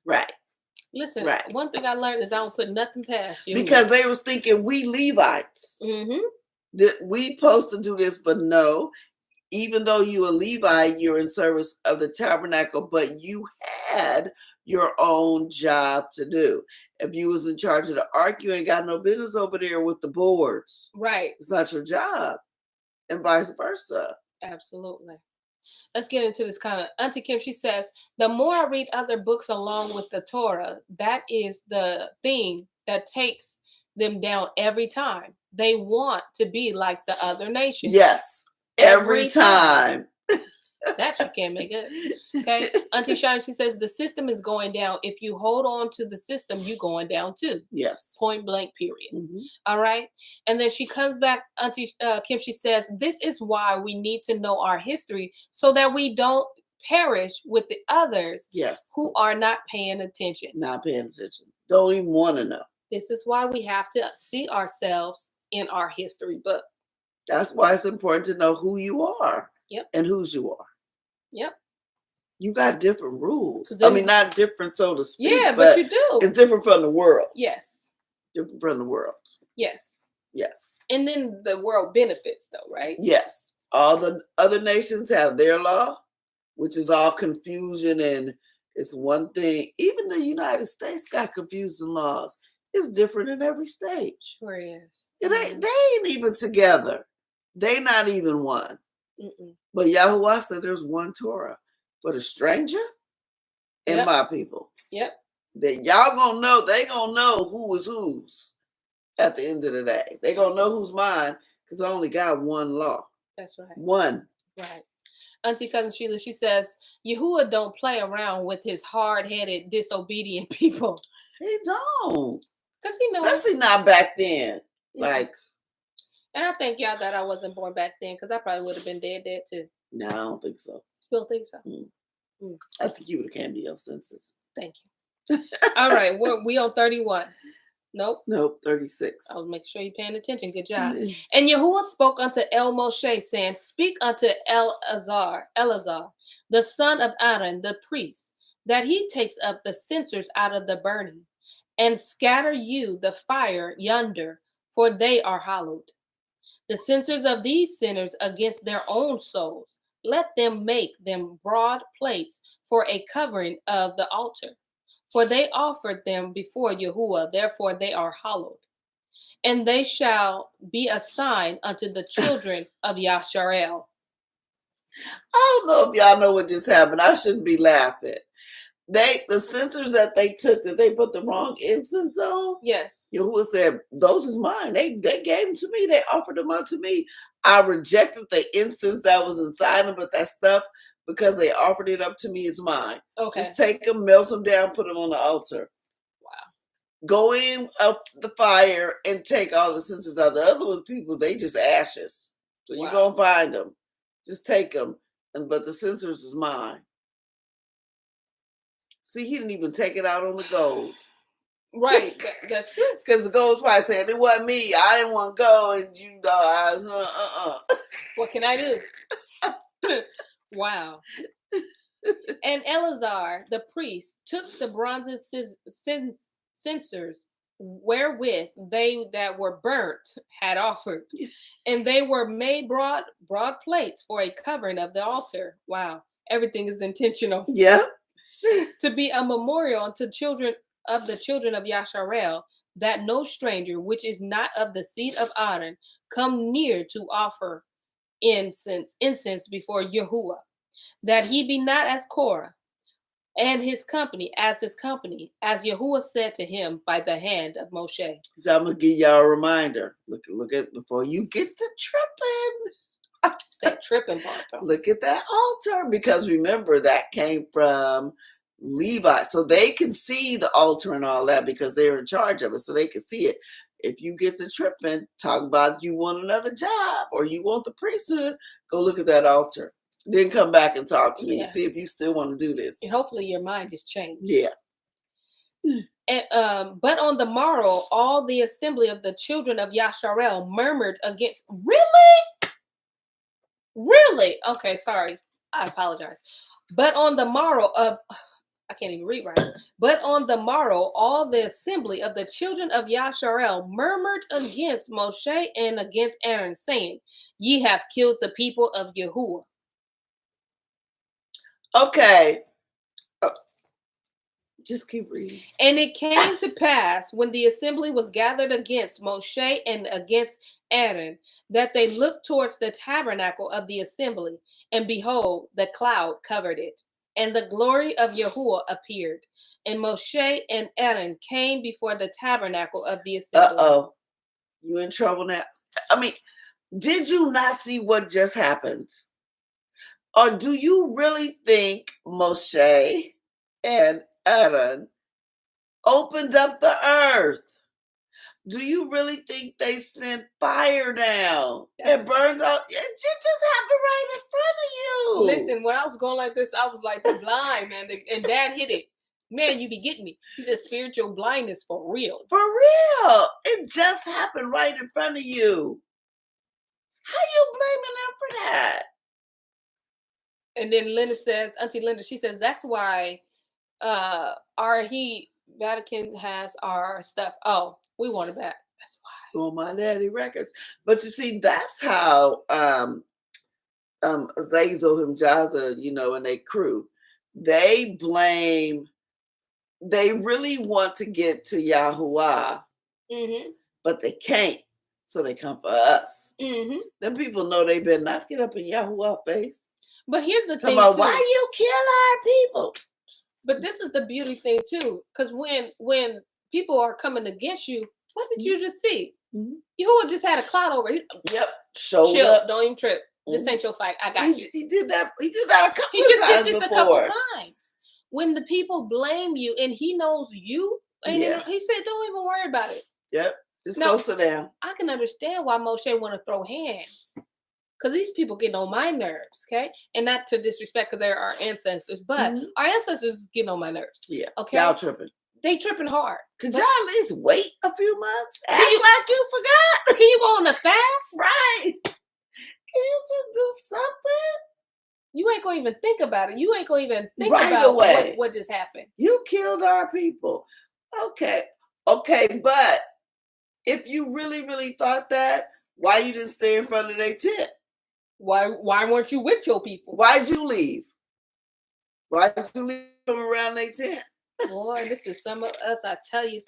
Right.
Listen, one thing I learned is I don't put nothing past you.
Because they was thinking we Levites. That we supposed to do this, but no. Even though you a Levite, you're in service of the tabernacle, but you had your own job to do. If you was in charge of the ark, you ain't got no business over there with the boards.
Right.
It's not your job. And vice versa.
Absolutely. Let's get into this kind of. Auntie Kim, she says, the more I read other books along with the Torah, that is the thing that takes them down every time. They want to be like the other nations.
Yes. Every time.
That you can't make it. Okay. Auntie Shine, she says the system is going down. If you hold on to the system, you're going down too.
Yes.
Point blank, period. All right. And then she comes back, Auntie Kim, she says, this is why we need to know our history so that we don't perish with the others who are not paying attention.
Not paying attention. Don't even want to know.
This is why we have to see ourselves in our history book.
That's why it's important to know who you are.
Yep.
And whose you are.
Yep.
You got different rules. I mean, not different, so to speak.
Yeah, but you do.
It's different from the world.
Yes.
Different from the world.
Yes.
Yes.
And then the world benefits, though, right?
Yes. All the other nations have their law, which is all confusion, and it's one thing. Even the United States got confusing laws. It's different in every state.
Sure is.
They ain't even together. They not even one. But Yahuwah said there's one Torah for the stranger and my people.
Yep.
That y'all gonna know, they gonna know who is whose at the end of the day. They gonna know who's mine because I only got one law.
That's right.
One.
Right. Auntie Cousin Sheila, she says, Yahuwah don't play around with his hard-headed, disobedient people.
He don't.
Because he knows.
Especially not back then. Like.
And I thank y'all that I wasn't born back then, because I probably would have been dead too.
No, I don't think so.
You don't think so?
I think you would have came to your senses.
Thank you. All right, we on 31.
Nope, 36.
I was making sure you're paying attention. Good job. And Yahuwah spoke unto El Moshe, saying, Speak unto Eleazar, the son of Aaron, the priest, that he takes up the censers out of the burning, and scatter you the fire yonder, for they are hallowed. The censers of these sinners against their own souls, let them make them broad plates for a covering of the altar. For they offered them before Yahuwah, therefore they are hallowed. And they shall be a sign unto the children of Yasharel.
I don't know if y'all know what just happened. I shouldn't be laughing. The censers that they took, that they put the wrong incense on.
Yes.
Yahuwah said, those is mine. They gave them to me. They offered them unto me. I rejected the incense that was inside them, but that stuff, because they offered it up to me, it's mine.
Okay.
Just take them, melt them down, put them on the altar.
Wow.
Go in up the fire and take all the censers out. The other ones, people, they just ashes. So you're going to find them. Just take them. But the censers is mine. See, he didn't even take it out on the gold.
Right, that's true.
Because the gold's probably saying, it wasn't me. I didn't want to go. And you know, I was,
What can I do? Wow. And Eleazar, the priest, took the bronze censers wherewith they that were burnt had offered, and they were made broad plates for a covering of the altar. Wow. Everything is intentional.
Yeah.
To be a memorial unto the children of Yasharel, that no stranger which is not of the seed of Aaron come near to offer incense before Yahuwah, that he be not as Korah, and his company, as Yahuwah said to him by the hand of Moshe.
So I'm gonna give y'all a reminder. Look at before you get to tripping.
It's that tripping part, though.
Look at that altar, because remember that came from Levi, so they can see the altar and all that because they're in charge of it, so they can see it. If you get to tripping, talk about you want another job or you want the priesthood, go look at that altar. Then come back and talk to me. See if you still want to do this.
And hopefully your mind has changed.
Yeah.
And, but on the morrow, all the assembly of the children of Yasharel murmured against. Really? Okay, sorry. I apologize. But on the morrow of. I can't even read right. But on the morrow, all the assembly of the children of Yasharel murmured against Moshe and against Aaron, saying, Ye have killed the people of Yahuwah.
Okay. Just keep reading.
And it came to pass, when the assembly was gathered against Moshe and against Aaron, that they looked towards the tabernacle of the assembly, and behold, the cloud covered it. And the glory of Yahuwah appeared. And Moshe and Aaron came before the tabernacle of the assembly.
Uh-oh. You in trouble now. I mean, did you not see what just happened? Or do you really think Moshe and Aaron opened up the earth? Do you really think they sent fire down and burns out? It just happened right in front of you.
Listen, when I was going like this, I was like blind, man. And Dad hit it. Man, you be getting me. He said spiritual blindness for real.
For real. It just happened right in front of you. How you blaming them for that?
And then Linda says, Auntie Linda, she says, that's why Vatican has our stuff. Oh, we want it back. That's why.
On my daddy records. But you see, that's how Azazel and Jaza, and their crew, they really want to get to Yahuwah, but they can't. So they come for us. Them people know they better not get up in Yahuwah's face.
But here's the thing,
about why you kill our people.
But this is the beauty thing too, because when people are coming against you, what did you just see? Yahuwah just had a cloud over.
Yep, showed
chill,
up.
Don't even trip. This ain't your fight. I got you.
He did that. He did that a couple
He
of
just did
times
this
before.
a couple times. When the people blame you and he knows you, and
Yeah.
he said, don't even worry about it.
Yep. Just
Now,
go sit down.
I can understand why Moshe want to throw hands. Because these people getting on my nerves, okay? And not to disrespect, because they're our ancestors, but our ancestors is getting on my nerves.
Yeah.
Okay.
Y'all tripping.
They tripping hard.
Could y'all at least wait a few months? Act
you-
like you forgot.
Can you go on a fast?
Right. Can you just do something?
You ain't gonna even think about it. You ain't gonna even think
Right
about
away.
what just happened.
You killed our people. Okay. Okay, but if you really, really thought that, why you didn't stay in front of their tent?
Why weren't you with your people?
Why'd you leave? Why'd you leave them around their tent?
Boy, this is some of us. I tell you.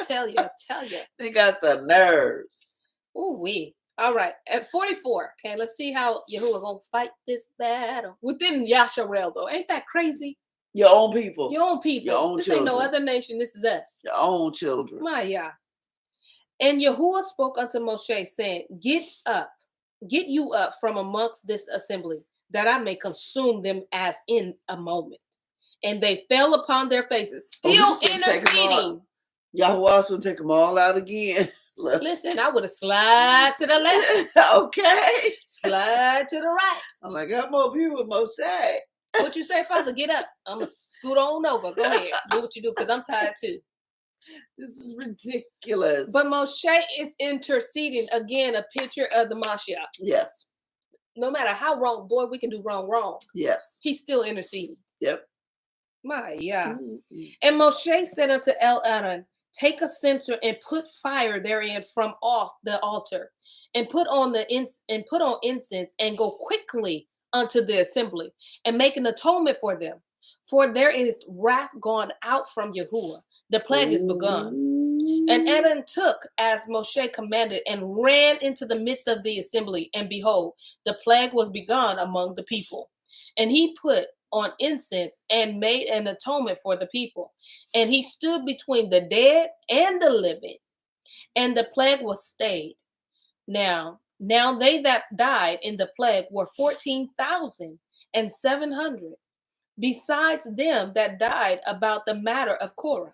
They got the nerves.
Ooh wee. All right, at 44. Okay, let's see how Yahuwah gonna fight this battle within Yasharel, though. Ain't that crazy?
Your own people.
Your own people.
Your own
this
children.
Ain't no other nation. This is us.
Your own children.
My Yah. And Yahuwah spoke unto Moshe, saying, Get you up from amongst this assembly, that I may consume them as in a moment. And they fell upon their faces, still interceding.
Yahuwah's gonna take them all out again.
Listen, I would have slide to the left.
Okay.
Slide to the right.
I'm like, I'm over here with Moshe.
What you say, Father? Get up. I'm going to scoot on over. Go ahead. Do what you do, because I'm tired too.
This is ridiculous.
But Moshe is interceding. Again, a picture of the Mashiach.
Yes.
No matter how wrong, boy, we can do wrong.
Yes.
He's still interceding.
Yep.
My Yah. And Moshe said unto onnn, Take a censer and put fire therein from off the altar, and put on incense, and go quickly unto the assembly, and make an atonement for them. For there is wrath gone out from Yahuwah. The plague is begun. And onnn took as Moshe commanded, and ran into the midst of the assembly, and behold, the plague was begun among the people. And he put on incense and made an atonement for the people. And he stood between the dead and the living, and the plague was stayed. Now they that died in the plague were 14,700, besides them that died about the matter of Korah.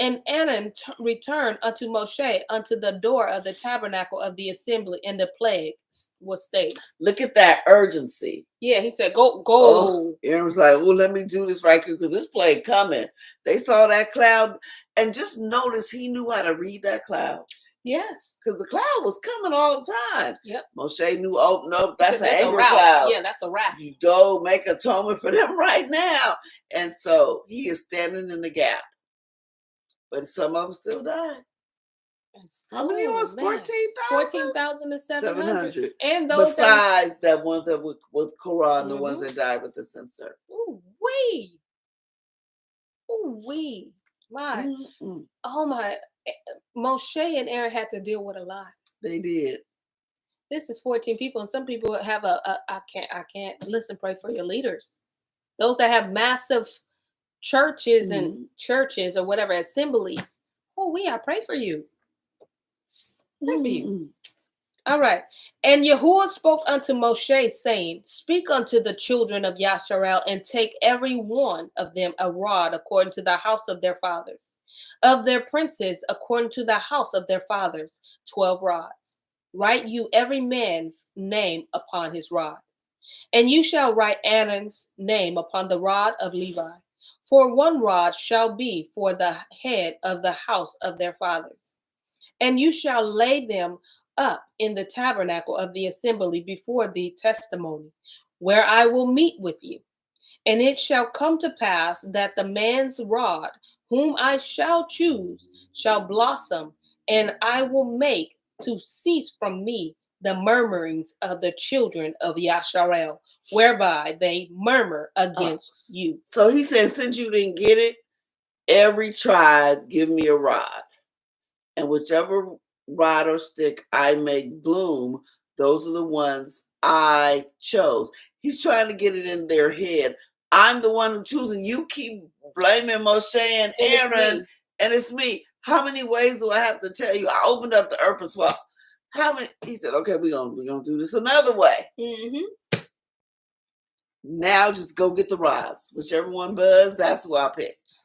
And onnn returned unto Moshe unto the door of the tabernacle of the assembly, and the plague was stayed.
Look at that urgency.
Yeah, he said, go.
Oh, Aaron was like, well, let me do this right quick, because this plague coming. They saw that cloud, and just notice he knew how to read that cloud.
Yes.
Because the cloud was coming all the time.
Yep.
Moshe knew, oh, no, that's an anger
wrath.
cloud.
Yeah, that's a wrath.
You go make atonement for them right now. And so he is standing in the gap. But some of them still died. How many was 14,000?
14,700. And those
besides that ones that with Quran, the ones that died with the censer.
Ooh wee. Ooh wee. My. Oh my. Moshe and Aaron had to deal with a lot.
They did.
This is 14 people, and some people have I can't listen, pray for your leaders. Those that have massive churches and churches or whatever, assemblies. Oh, I pray for you. Pray for you. All right. And Yahuwah spoke unto Moshe, saying, Speak unto the children of Yasharel, and take every one of them a rod according to the house of their fathers, of their princes according to the house of their fathers, 12 rods. Write you every man's name upon his rod. And you shall write Aaroni's name upon the rod of Levi. For one rod shall be for the head of the house of their fathers. And you shall lay them up in the tabernacle of the assembly before the testimony, where I will meet with you. And it shall come to pass that the man's rod, whom I shall choose, shall blossom, and I will make to cease from me the murmurings of the children of Yasharel, whereby they murmur against you.
So he said, since you didn't get it, every tribe give me a rod. And whichever rod or stick I make bloom, those are the ones I chose. He's trying to get it in their head. I'm the one who's choosing. You keep blaming Moshe and Aaron, and it's me. How many ways do I have to tell you? I opened up the earth and swap. How many? He said, okay, we're gonna do this another way. Now just go get the rods. Whichever one buzz, that's who I picked.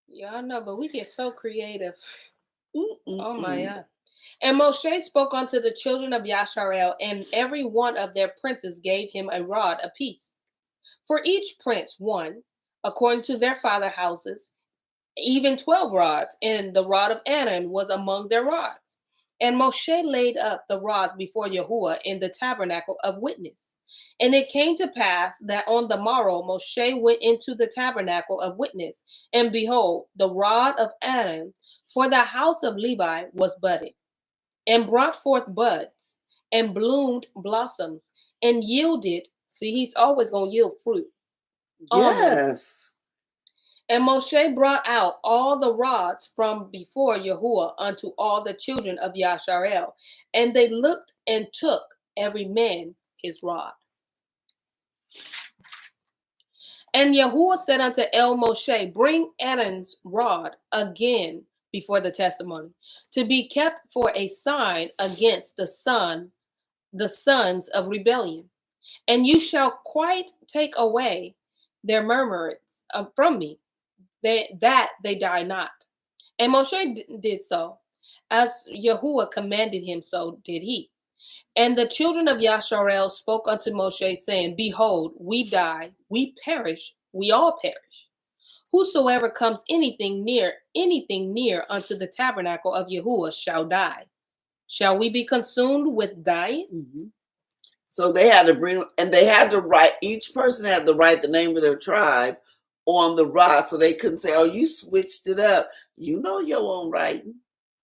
Y'all know, but we get so creative. Oh my
Mm-mm-mm.
God. And Moshe spoke unto the children of Yasharel, and every one of their princes gave him a rod apiece. For each prince one, according to their father houses, even 12 rods, and the rod of Aaron was among their rods. And Moshe laid up the rods before Yahuwah in the tabernacle of witness. And it came to pass that on the morrow Moshe went into the tabernacle of witness, and behold, the rod of Aaron for the house of Levi was budded, and brought forth buds, and bloomed blossoms, and yielded. See, he's always going to yield fruit. Almonds.
Yes.
And Moshe brought out all the rods from before Yahuwah unto all the children of Yasharel, and they looked and took every man his rod. And Yahuwah said unto El Moshe, bring Aaron's rod again before the testimony, to be kept for a sign against the sons of rebellion. And you shall quite take away their murmurings from me, that they die not. And Moshe did so. As Yahuwah commanded him, so did he. And the children of Yasharel spoke unto Moshe, saying, behold, we die, we perish, we all perish. Whosoever comes anything near unto the tabernacle of Yahuwah shall die. Shall we be consumed with dying?
Mm-hmm. So they had to bring, and they had to write, each person had to write the name of their tribe on the rod, so they couldn't say, oh, you switched it up. You know your own writing.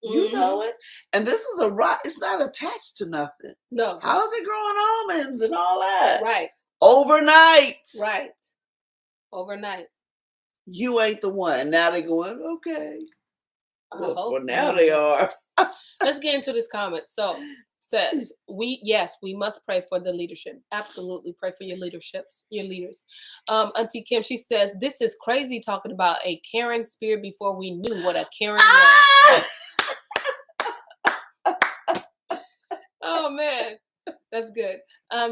You know it. And this is a rod. It's not attached to nothing.
No.
How is it growing almonds and all that?
Right.
Overnight.
Right. Overnight.
You ain't the one. Now they're going, okay. Well, for now
not.
they are.
Let's get into this comment. So says we must pray for the leadership. Absolutely pray for your leaders. Auntie Kim, she says this is crazy talking about a Karen spirit before we knew what a Karen was. Oh man, that's good.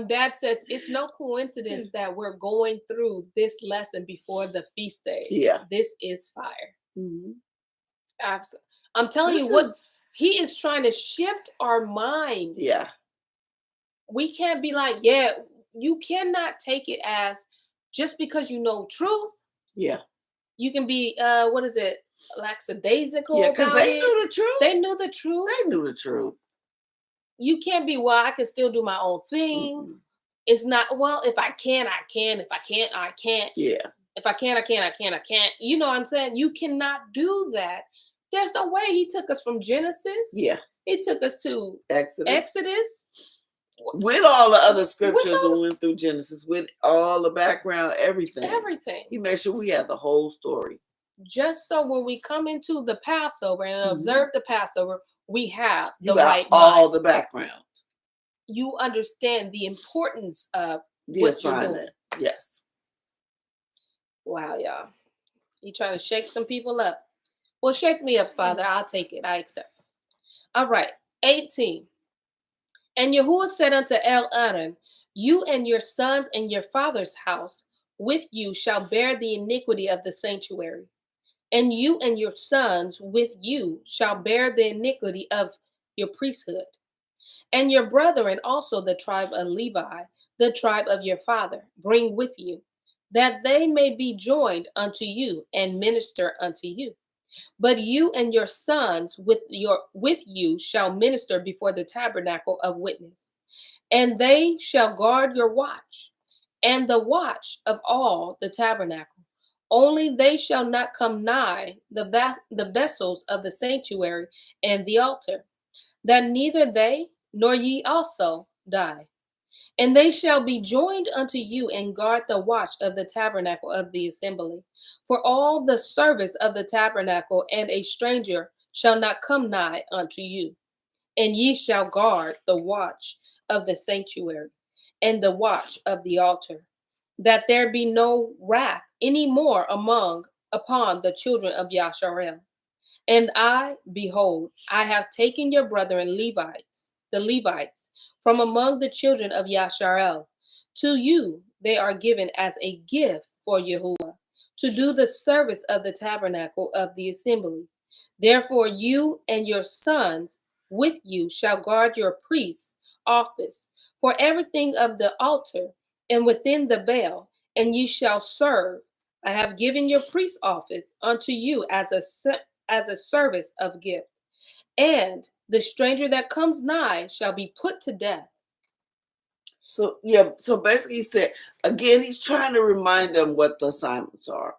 Dad says it's no coincidence that we're going through this lesson before the feast days.
Yeah,
this is fire.
Mm-hmm.
Absolutely, I'm telling you what. He is trying to shift our mind.
Yeah.
We can't be like, yeah, you cannot take it as just because you know truth.
Yeah.
You can be, what is it, lackadaisical.
Yeah, because they knew the truth.
They knew the truth.
They knew the truth.
You can't be, well, I can still do my own thing. Mm-hmm. It's not, well, if I can, I can. If I can't, I can't.
Yeah.
If I can, I can, I can, I can't. You know what I'm saying? You cannot do that. There's no way. He took us from Genesis.
Yeah.
He took us to Exodus.
With all the other scriptures and went through Genesis, with all the background, everything. He made sure we had the whole story.
Just so when we come into the Passover and observe the Passover, we have the right
all the background.
You understand the importance of
the assignment. Yes.
Wow, y'all. You trying to shake some people up? Well, shake me up, Father. I'll take it. I accept it. All right. 18. And Yahuwah said unto Aaron, you and your sons and your father's house with you shall bear the iniquity of the sanctuary. And you and your sons with you shall bear the iniquity of your priesthood. And your brethren also the tribe of Levi, the tribe of your father, bring with you, that they may be joined unto you and minister unto you. But you and your sons with you shall minister before the tabernacle of witness, and they shall guard your watch, and the watch of all the tabernacle. Only they shall not come nigh the vessels of the sanctuary and the altar, that neither they nor ye also die. And they shall be joined unto you and guard the watch of the tabernacle of the assembly. For all the service of the tabernacle, and a stranger shall not come nigh unto you. And ye shall guard the watch of the sanctuary and the watch of the altar, that there be no wrath any more upon the children of Yasharel. And I, behold, I have taken your brethren the Levites, from among the children of Yasharel, To you they are given as a gift for Yahuwah to do the service of the tabernacle of the assembly. Therefore, you and your sons with you shall guard your priest's office for everything of the altar and within the veil, and ye shall serve. I have given your priest's office unto you as a service of gift. And the stranger that comes nigh shall be put to death.
So yeah, so basically he said, again, he's trying to remind them what the assignments are.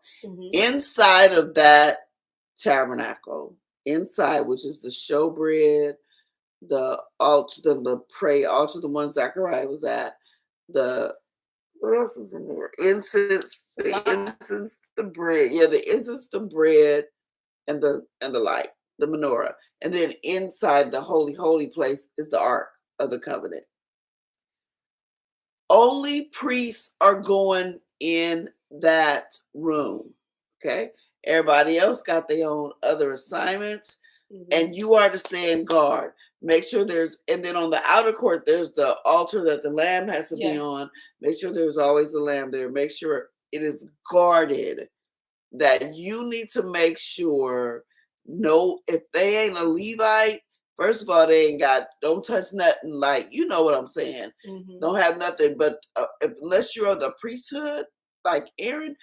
Inside of that tabernacle, inside, which is the showbread, the altar, the pray altar, the one Zechariah was at, the what else is in there? Incense, the incense, the bread, the incense, the bread, and the light, the menorah. And then inside the holy place is the Ark of the Covenant. Only priests are going in that room. Okay. Everybody else got their own other assignments, and you are to stand guard. Make sure and then on the outer court, there's the altar that the lamb has to be on. Make sure there's always a lamb there. Make sure it is guarded. That you need to make sure, if they ain't a Levite, first of all, they ain't don't touch nothing, like, you know what I'm saying. Don't have nothing, but unless you're of the priesthood, like Aaron,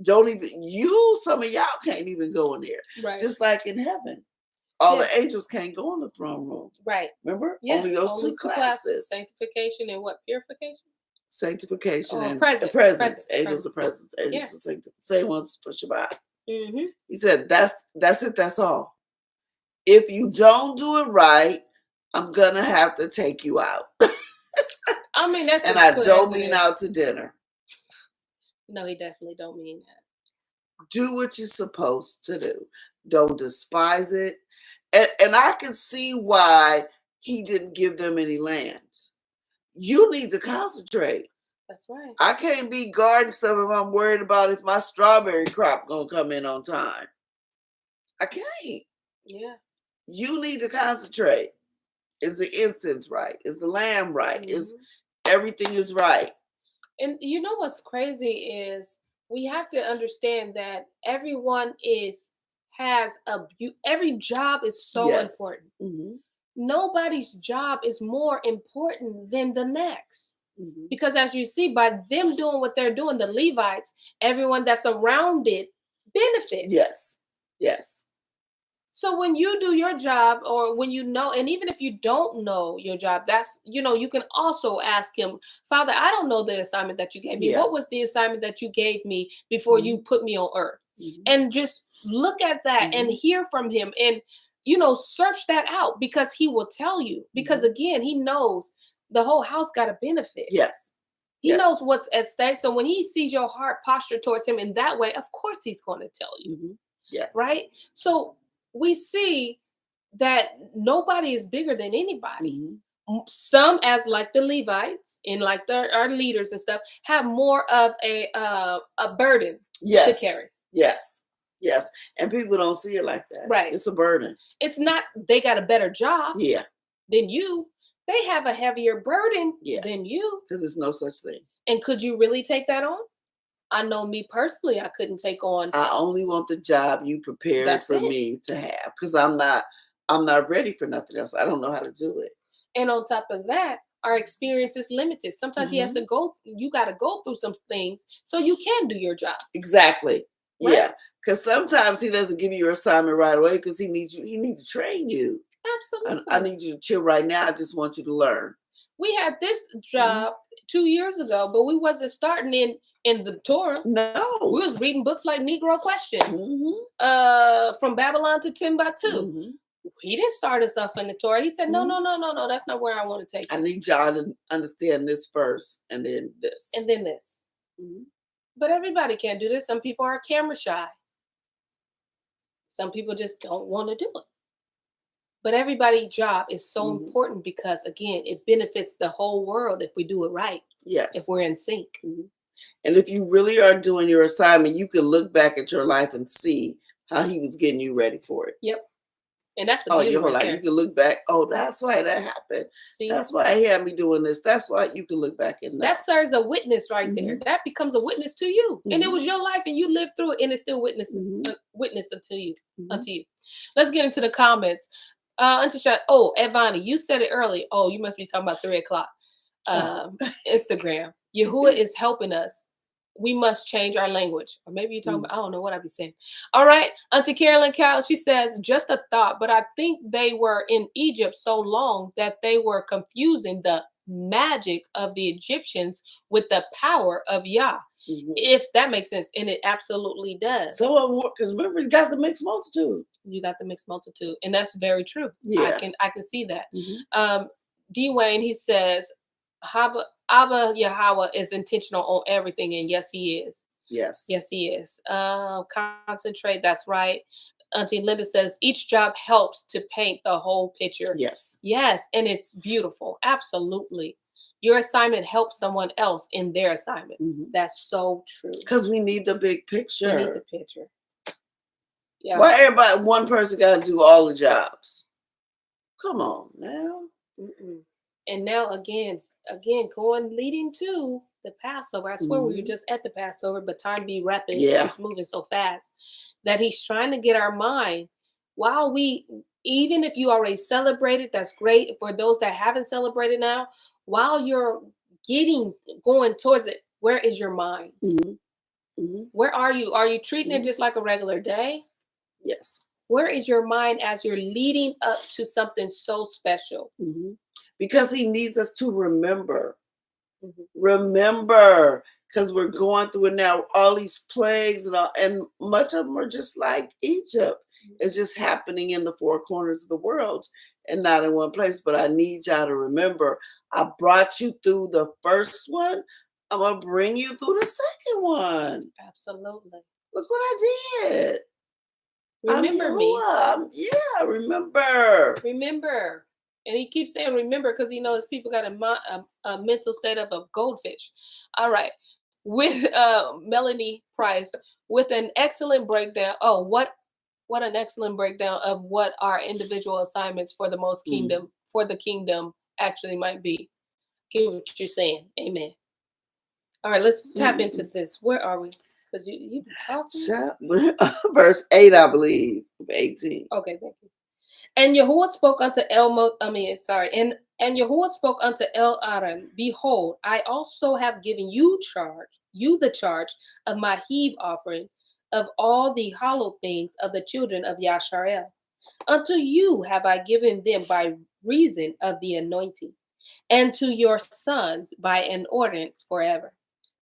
some of y'all can't even go in there. Right. Just like in heaven. All the angels can't go in the throne room. Right. Remember? Yeah. Only those two classes.
Sanctification and what? Purification?
Sanctification and presence. Angels of presence. Angels of sanctification. Same ones for Shabbat. He said, that's it. That's all. If you don't do it right, I'm going to have to take you out.
I mean, that's
and I don't mean out to dinner.
No, he definitely don't mean that.
Do what you're supposed to do. Don't despise it. And I can see why he didn't give them any land. You need to concentrate.
That's right.
I can't be guarding stuff if I'm worried about if my strawberry crop gonna come in on time. I can't.
Yeah.
You need to concentrate. Is the incense right? Is the lamb right? Is everything is right?
And you know what's crazy is we have to understand that everyone every job is so important. Nobody's job is more important than the next. Because as you see, by them doing what they're doing, the Levites, everyone that's around it benefits.
Yes. Yes.
So when you do your job, or when you know, and even if you don't know your job, that's, you can also ask him, Father, I don't know the assignment that you gave me. What was the assignment that you gave me before you put me on earth? And just look at that and hear from him, and, search that out, because he will tell you, because again, he knows the whole house got a benefit.
Yes.
He knows what's at stake. So when he sees your heart posture towards him in that way, of course he's going to tell you.
Yes.
Right? So we see that nobody is bigger than anybody. Some, as like the Levites and like our leaders and stuff, have more of a burden to carry.
Yes. Yes. And people don't see it like that.
Right.
It's a burden.
It's not they got a better job than you. They have a heavier burden than you.
Because there's no such thing.
And could you really take that on? I know me personally, I couldn't take on.
I only want the job you prepared for me to have, because I'm not ready for nothing else. I don't know how to do it.
And on top of that, our experience is limited. Sometimes you got to go through some things so you can do your job.
Exactly. Right? Yeah. Because sometimes he doesn't give you your assignment right away because he needs to train you.
Absolutely.
I need you to chill right now. I just want you to learn.
We had this job 2 years ago, but we wasn't starting in the Torah.
No.
We was reading books like Negro Question, From Babylon to Timbuktu. He didn't start us off in the Torah. He said, no, that's not where I want to take you.
I need y'all to understand this first, and then this.
And then this. But everybody can't do this. Some people are camera shy. Some people just don't want to do it. But everybody's job is so important because, again, it benefits the whole world if we do it right.
Yes.
If we're in sync.
And if you really are doing your assignment, you can look back at your life and see how he was getting you ready for it.
Yep. And that's the
Oh,
beauty
your whole
right
life. You
there.
can look back. Oh, that's why that happened.
See?
That's why he had me doing this. That's why you can look back and know.
That serves a witness right there.
Mhm.
That becomes a witness to you. And it
Mhm.
was your life and you lived through it and it still
Mhm.
witness unto you.
Mhm.
Unto you. Let's get into the comments. Auntie Shot, oh, Evani, you said it early. Oh, you must be talking about 3 o'clock.
Oh.
Instagram. Yahuwah is helping us. We must change our language. Or maybe you're talking
Mm.
about, I don't know what I be saying. All right. Auntie Carolyn Cow, she says, just a thought, but I think they were in Egypt so long that they were confusing the magic of the Egyptians with the power of Yah.
Mhm.
If that makes sense. And it absolutely does.
So, because remember, you got the mixed multitude.
You got the mixed multitude. And that's very true.
Yeah.
I can see that.
Mhm.
D Wayne, he says, Abba Yahweh is intentional on everything, and yes, he is.
Yes.
Yes, he is. Concentrate. That's right. Auntie Linda says each job helps to paint the whole picture.
Yes.
Yes, and it's beautiful. Absolutely. Your assignment helps someone else in their assignment.
Mhm.
That's so true.
Because we need the big
We
picture.
need the picture. Yeah.
Why everybody, one person got to do all the jobs? Come on now.
Mm-mm. And now again, going leading to the Passover. I swear we were
Mhm.
just at the Passover, but time be rapid.
Yeah.
It's moving so fast that he's trying to get our mind while we, even if you already celebrated, that's great. For those that haven't celebrated now, while you're going towards it, where is your mind?
Mhm. Mhm.
Where are you? Are you treating it
Mhm.
just like a regular day?
Yes.
Where is your mind as you're leading up to something so special?
Mhm. Because he needs us to remember.
Mhm.
Remember, because we're going through it now. All these plagues and all, and much of them are just like Egypt. It's just happening in the four corners of the world and not in one place. But I need y'all to remember, I brought you through the first one. I'm gonna bring you through the second one.
Absolutely.
Look what I did. I'm
Remember me.
Yahuwah. Yeah, remember.
Remember. And he keeps saying remember because he knows people got a mental state of a goldfish. All right. With Melanie Price with an excellent breakdown. Oh, what an excellent breakdown of what our individual assignments for the most kingdom, for the kingdom actually might be. Get what you're saying. Amen. All right, let's tap into this. Where are we? Because you've been talking.
Verse 8, I believe, of 18.
Okay, thank you. And Yahuwah spoke unto and Yahuwah spoke unto El Aaron, behold, I also have given you the charge of my heave offering of all the hollow things of the children of Yasharel. Unto you have I given them by reason of the anointing, and to your sons by an ordinance forever.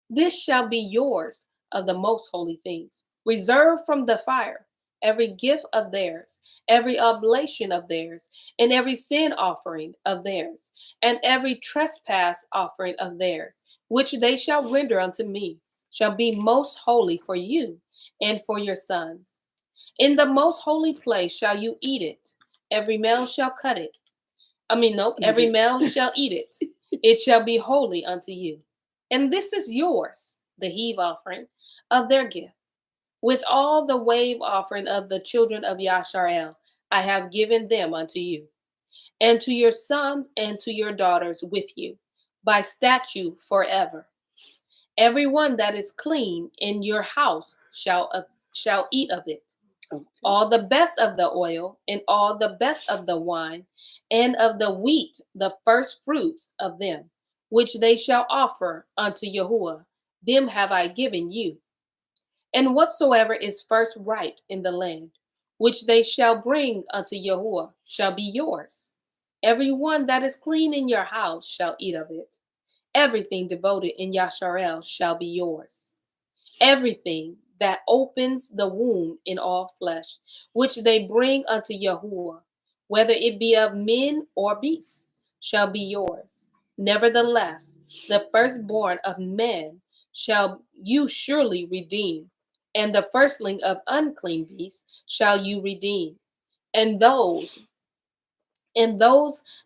This shall be yours of the most holy things, reserved from the fire, every gift of theirs, every oblation of theirs, and every sin offering of theirs, and every trespass offering of theirs, which they shall render unto me, shall be most holy for you and for your sons. In the most holy place shall you eat it. Every male shall cut it. Nope, every male shall eat it. It shall be holy unto you. And this is yours, the heave offering of their gift, with all the wave offering of the children of Yasharel. I have given them unto you, and to your sons and to your daughters with you, by statute forever. Everyone that is clean in your house shall eat of it.
Okay.
All the best of the oil, and all the best of the wine, and of the wheat, the first fruits of them, which they shall offer unto Yahuwah, them have I given you. And whatsoever is first ripe in the land, which they shall bring unto Yahuwah, shall be yours. Every one that is clean in your house shall eat of it. Everything devoted in Yasharel shall be yours. Everything that opens the womb in all flesh, which they bring unto Yahuwah, whether it be of men or beasts, shall be yours. Nevertheless, the firstborn of men shall you surely redeem, and the firstling of unclean beasts shall you redeem. And those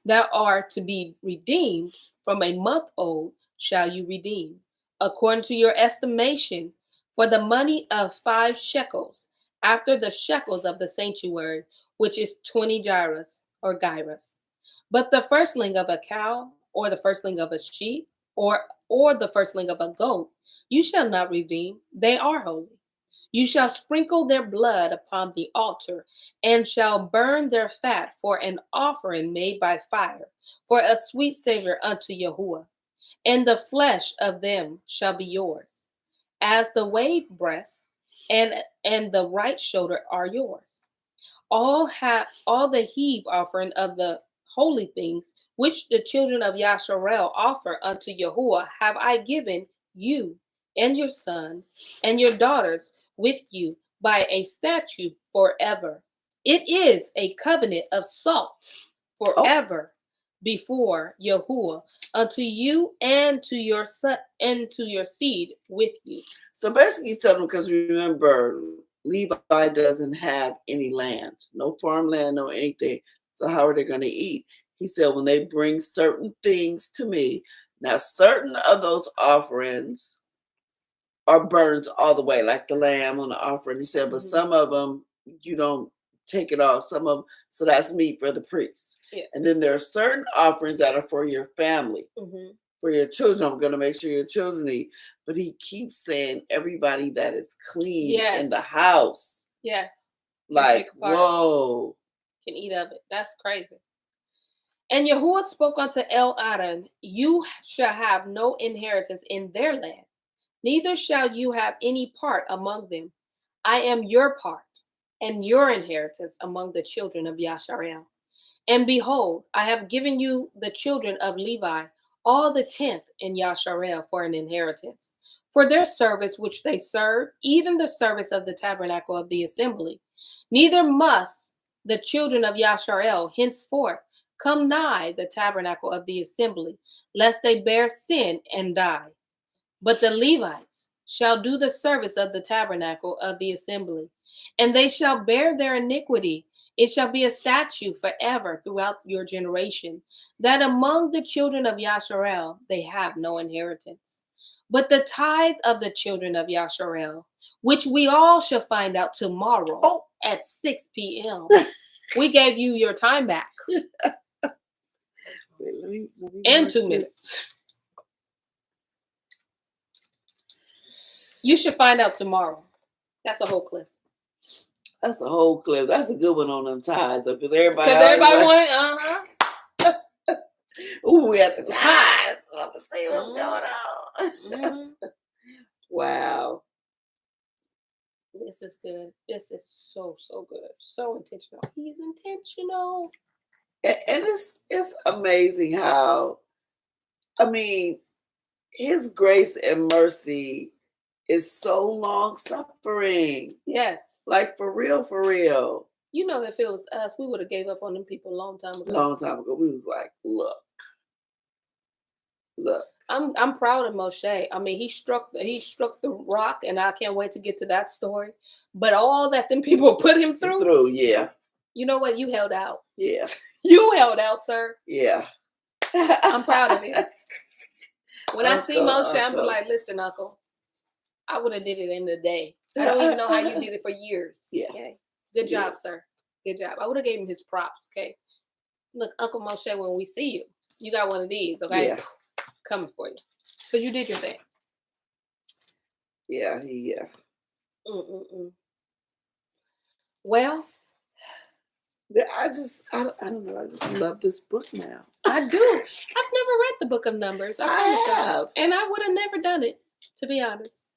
that are to be redeemed from a month old shall you redeem, according to your estimation, for the money of 5 shekels, after the shekels of the sanctuary, which is 20 gyras or gyras. But the firstling of a cow, or the firstling of a sheep, or the firstling of a goat, you shall not redeem. They are holy. You shall sprinkle their blood upon the altar, and shall burn their fat for an offering made by fire, for a sweet savor unto Yahuwah. And the flesh of them shall be yours, as the wave breast and the right shoulder are yours. All the heave offering of the holy things which the children of Yasharel offer unto Yahuwah have I given you and your sons and your daughters with you by a statute forever. It is a covenant of salt
Oh,
forever before Yahuwah unto you and to your son and to your seed with you.
so basically he's telling them, because remember, Levi doesn't have any land, no farmland, no anything. So how are they going to eat? He said, when they bring certain things to me, now certain of those offerings are burned all the way, like the lamb on the offering. He said, but some of them you don't take it off. Some of them, so that's meat for the priest.
Yeah.
And then there are certain offerings that are for your family, for your children. I'm going to make sure your children eat. But he keeps saying everybody that is clean in the house.
Yes.
Like, whoa.
Can eat of it. That's crazy. And Yahuwah spoke unto onnn, you shall have no inheritance in their land, neither shall you have any part among them. I am your part and your inheritance among the children of Yasharel. And behold, I have given you the children of Levi, all the 10th in Yasharel for an inheritance, for their service which they serve, even the service of the tabernacle of the assembly. Neither must the children of Yasharel henceforth come nigh the tabernacle of the assembly, lest they bear sin and die. But the Levites shall do the service of the tabernacle of the assembly, and they shall bear their iniquity. It shall be a statute forever throughout your generation, that among the children of Yasharel they have no inheritance. But the tithe of the children of Yasharel, which we all shall find out tomorrow at 6 p.m. We gave you your time back.
Wait, let me
And 2 minutes. You should find out tomorrow. That's a whole clip.
That's a whole clip. That's a good one on them ties, because everybody
wanted,
ooh, we at the ties. Let's see what's going on. Wow.
This is good. This is so good. So intentional. He's intentional.
And it's amazing how, I mean, his grace and mercy is so long suffering.
Yes.
Like, for real, for real.
You know, if it was us, we would have gave up on them people a long time ago.
Long time ago. We was like, look.
I'm proud of Moshe. I mean, he struck the rock, and I can't wait to get to that story. But all that them people put him through,
yeah.
You know what? You held out.
Yeah.
You held out, sir.
Yeah.
I'm proud of you. When I see Moshe, I'm like, listen, Uncle, I would have did it in a day. I don't even know how you did it for years.
Yeah.
Okay. Good job, sir. Good job. I would have gave him his props. Okay. Look, Uncle Moshe, when we see you, you got one of these. Okay.
Yeah.
Coming for you. Because you did your thing.
Yeah.
Well,
I don't know. I just love this book now.
I do. I've never read the Book of Numbers.
I have.
And I would have never done it, to be honest.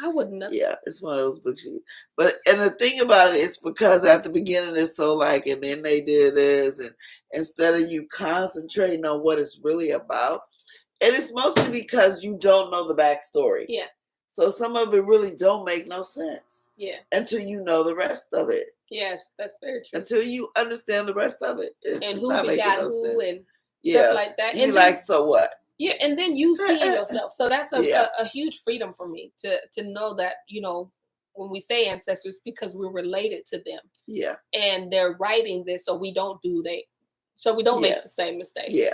I wouldn't have.
Yeah, it's one of those books. And the thing about it is, because at the beginning it's so like, and then they did this, and instead of you concentrating on what it's really about, and it's mostly because you don't know the backstory.
Yeah.
So some of it really don't make no sense.
Yeah.
Until you know the rest of it.
Yes, that's very true.
Until you understand the rest of it.
And who begot who and
yeah.
stuff like that.
And like, so what?
Yeah, and then you see yourself. So that's a huge freedom for me to know that, you know, when we say ancestors, because we're related to them.
Yeah.
And they're writing this so we don't make the same mistakes.
Yeah.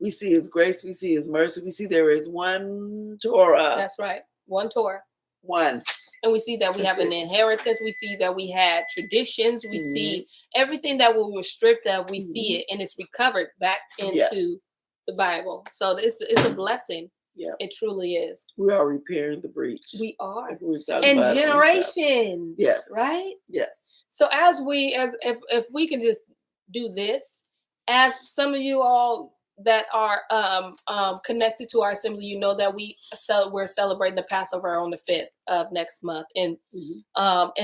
We see his grace, we see his mercy, we see there is one Torah.
That's right. One Torah.
One.
And we see that we
That's
have an
it.
inheritance. We see that we had traditions. We see everything that we were stripped of. We see it, and it's recovered back
Yes.
into the Bible. So it's a blessing.
Yeah.
It truly is.
We are repairing the breach.
We are.
Like we were talking
And
about on
generations.
Yes.
Right?
Yes.
So as if we can just do this, as some of you all that are connected to our assembly, you know that we're celebrating the Passover on the 5th of next month, and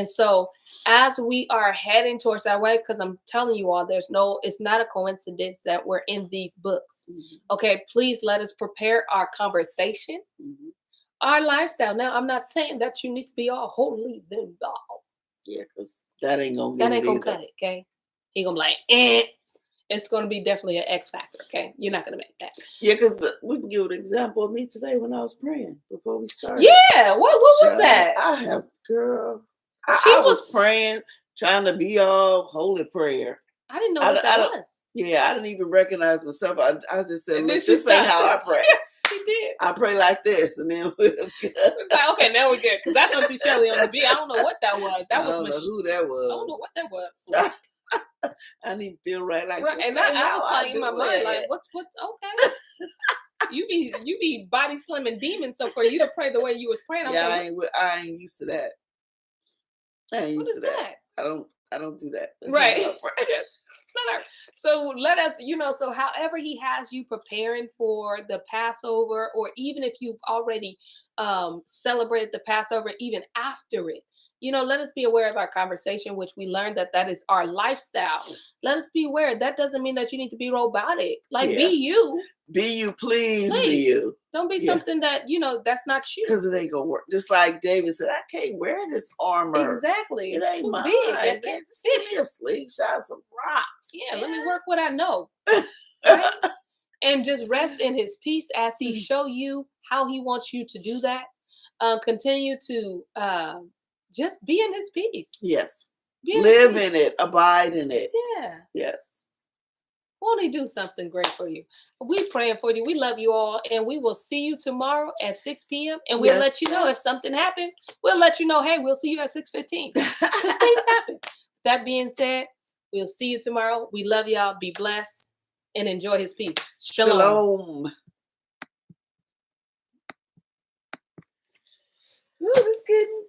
so as we are heading towards that way, because I'm telling you all, it's not a coincidence that we're in these books. Okay, please let us prepare our conversation, our lifestyle. Now, I'm not saying that you need to be all holy then thou.
Yeah, because that ain't gonna
cut it. Okay, he gonna be like, eh. It's going to be definitely an X factor, okay? You're not going to make that.
Yeah, because we can give an example of me today when I was praying before we started.
Yeah, what was that?
I was praying, trying to be all holy prayer.
I didn't know what that was.
Yeah, I didn't even recognize myself. I just said, look, this
ain't
how I pray.
Yes, she did.
I pray like this, and then
it's like, okay, now we're good. Because that's Auntie Shelley on the beat. I don't know what that was.
I don't know who that was.
I don't know what that was.
I didn't feel right like
right.
this.
And I was like in my mind, like, what's okay? you be body slamming demons, so for you to pray the way you was praying,
I ain't used to that. I ain't used to that. I don't do that. That's
right. So let us, so however he has you preparing for the Passover, or even if you've already celebrated the Passover, even after it, let us be aware of our conversation, which we learned that is our lifestyle. Let us be aware. That doesn't mean that you need to be robotic. Like, be you.
Be you, please be you.
Don't be something that, that's not you.
Because it ain't going to work. Just like David said, I can't wear this armor.
Exactly.
It ain't
too
mine.
big.
Just give me a slingshot, some rocks.
Yeah, let me work what I know. Right? And just rest in his peace as he show you how he wants you to do that. Continue to just be in his peace.
Yes. Live in it. Abide in it.
Yeah.
Yes.
Won't he do something great for you? We praying for you. We love you all. And we will see you tomorrow at 6 p.m. And we'll let you know if something happened. We'll let you know, hey, we'll see you at 6:15. Because things happen. That being said, we'll see you tomorrow. We love y'all. Be blessed and enjoy his peace. Shalom.
Ooh, it's getting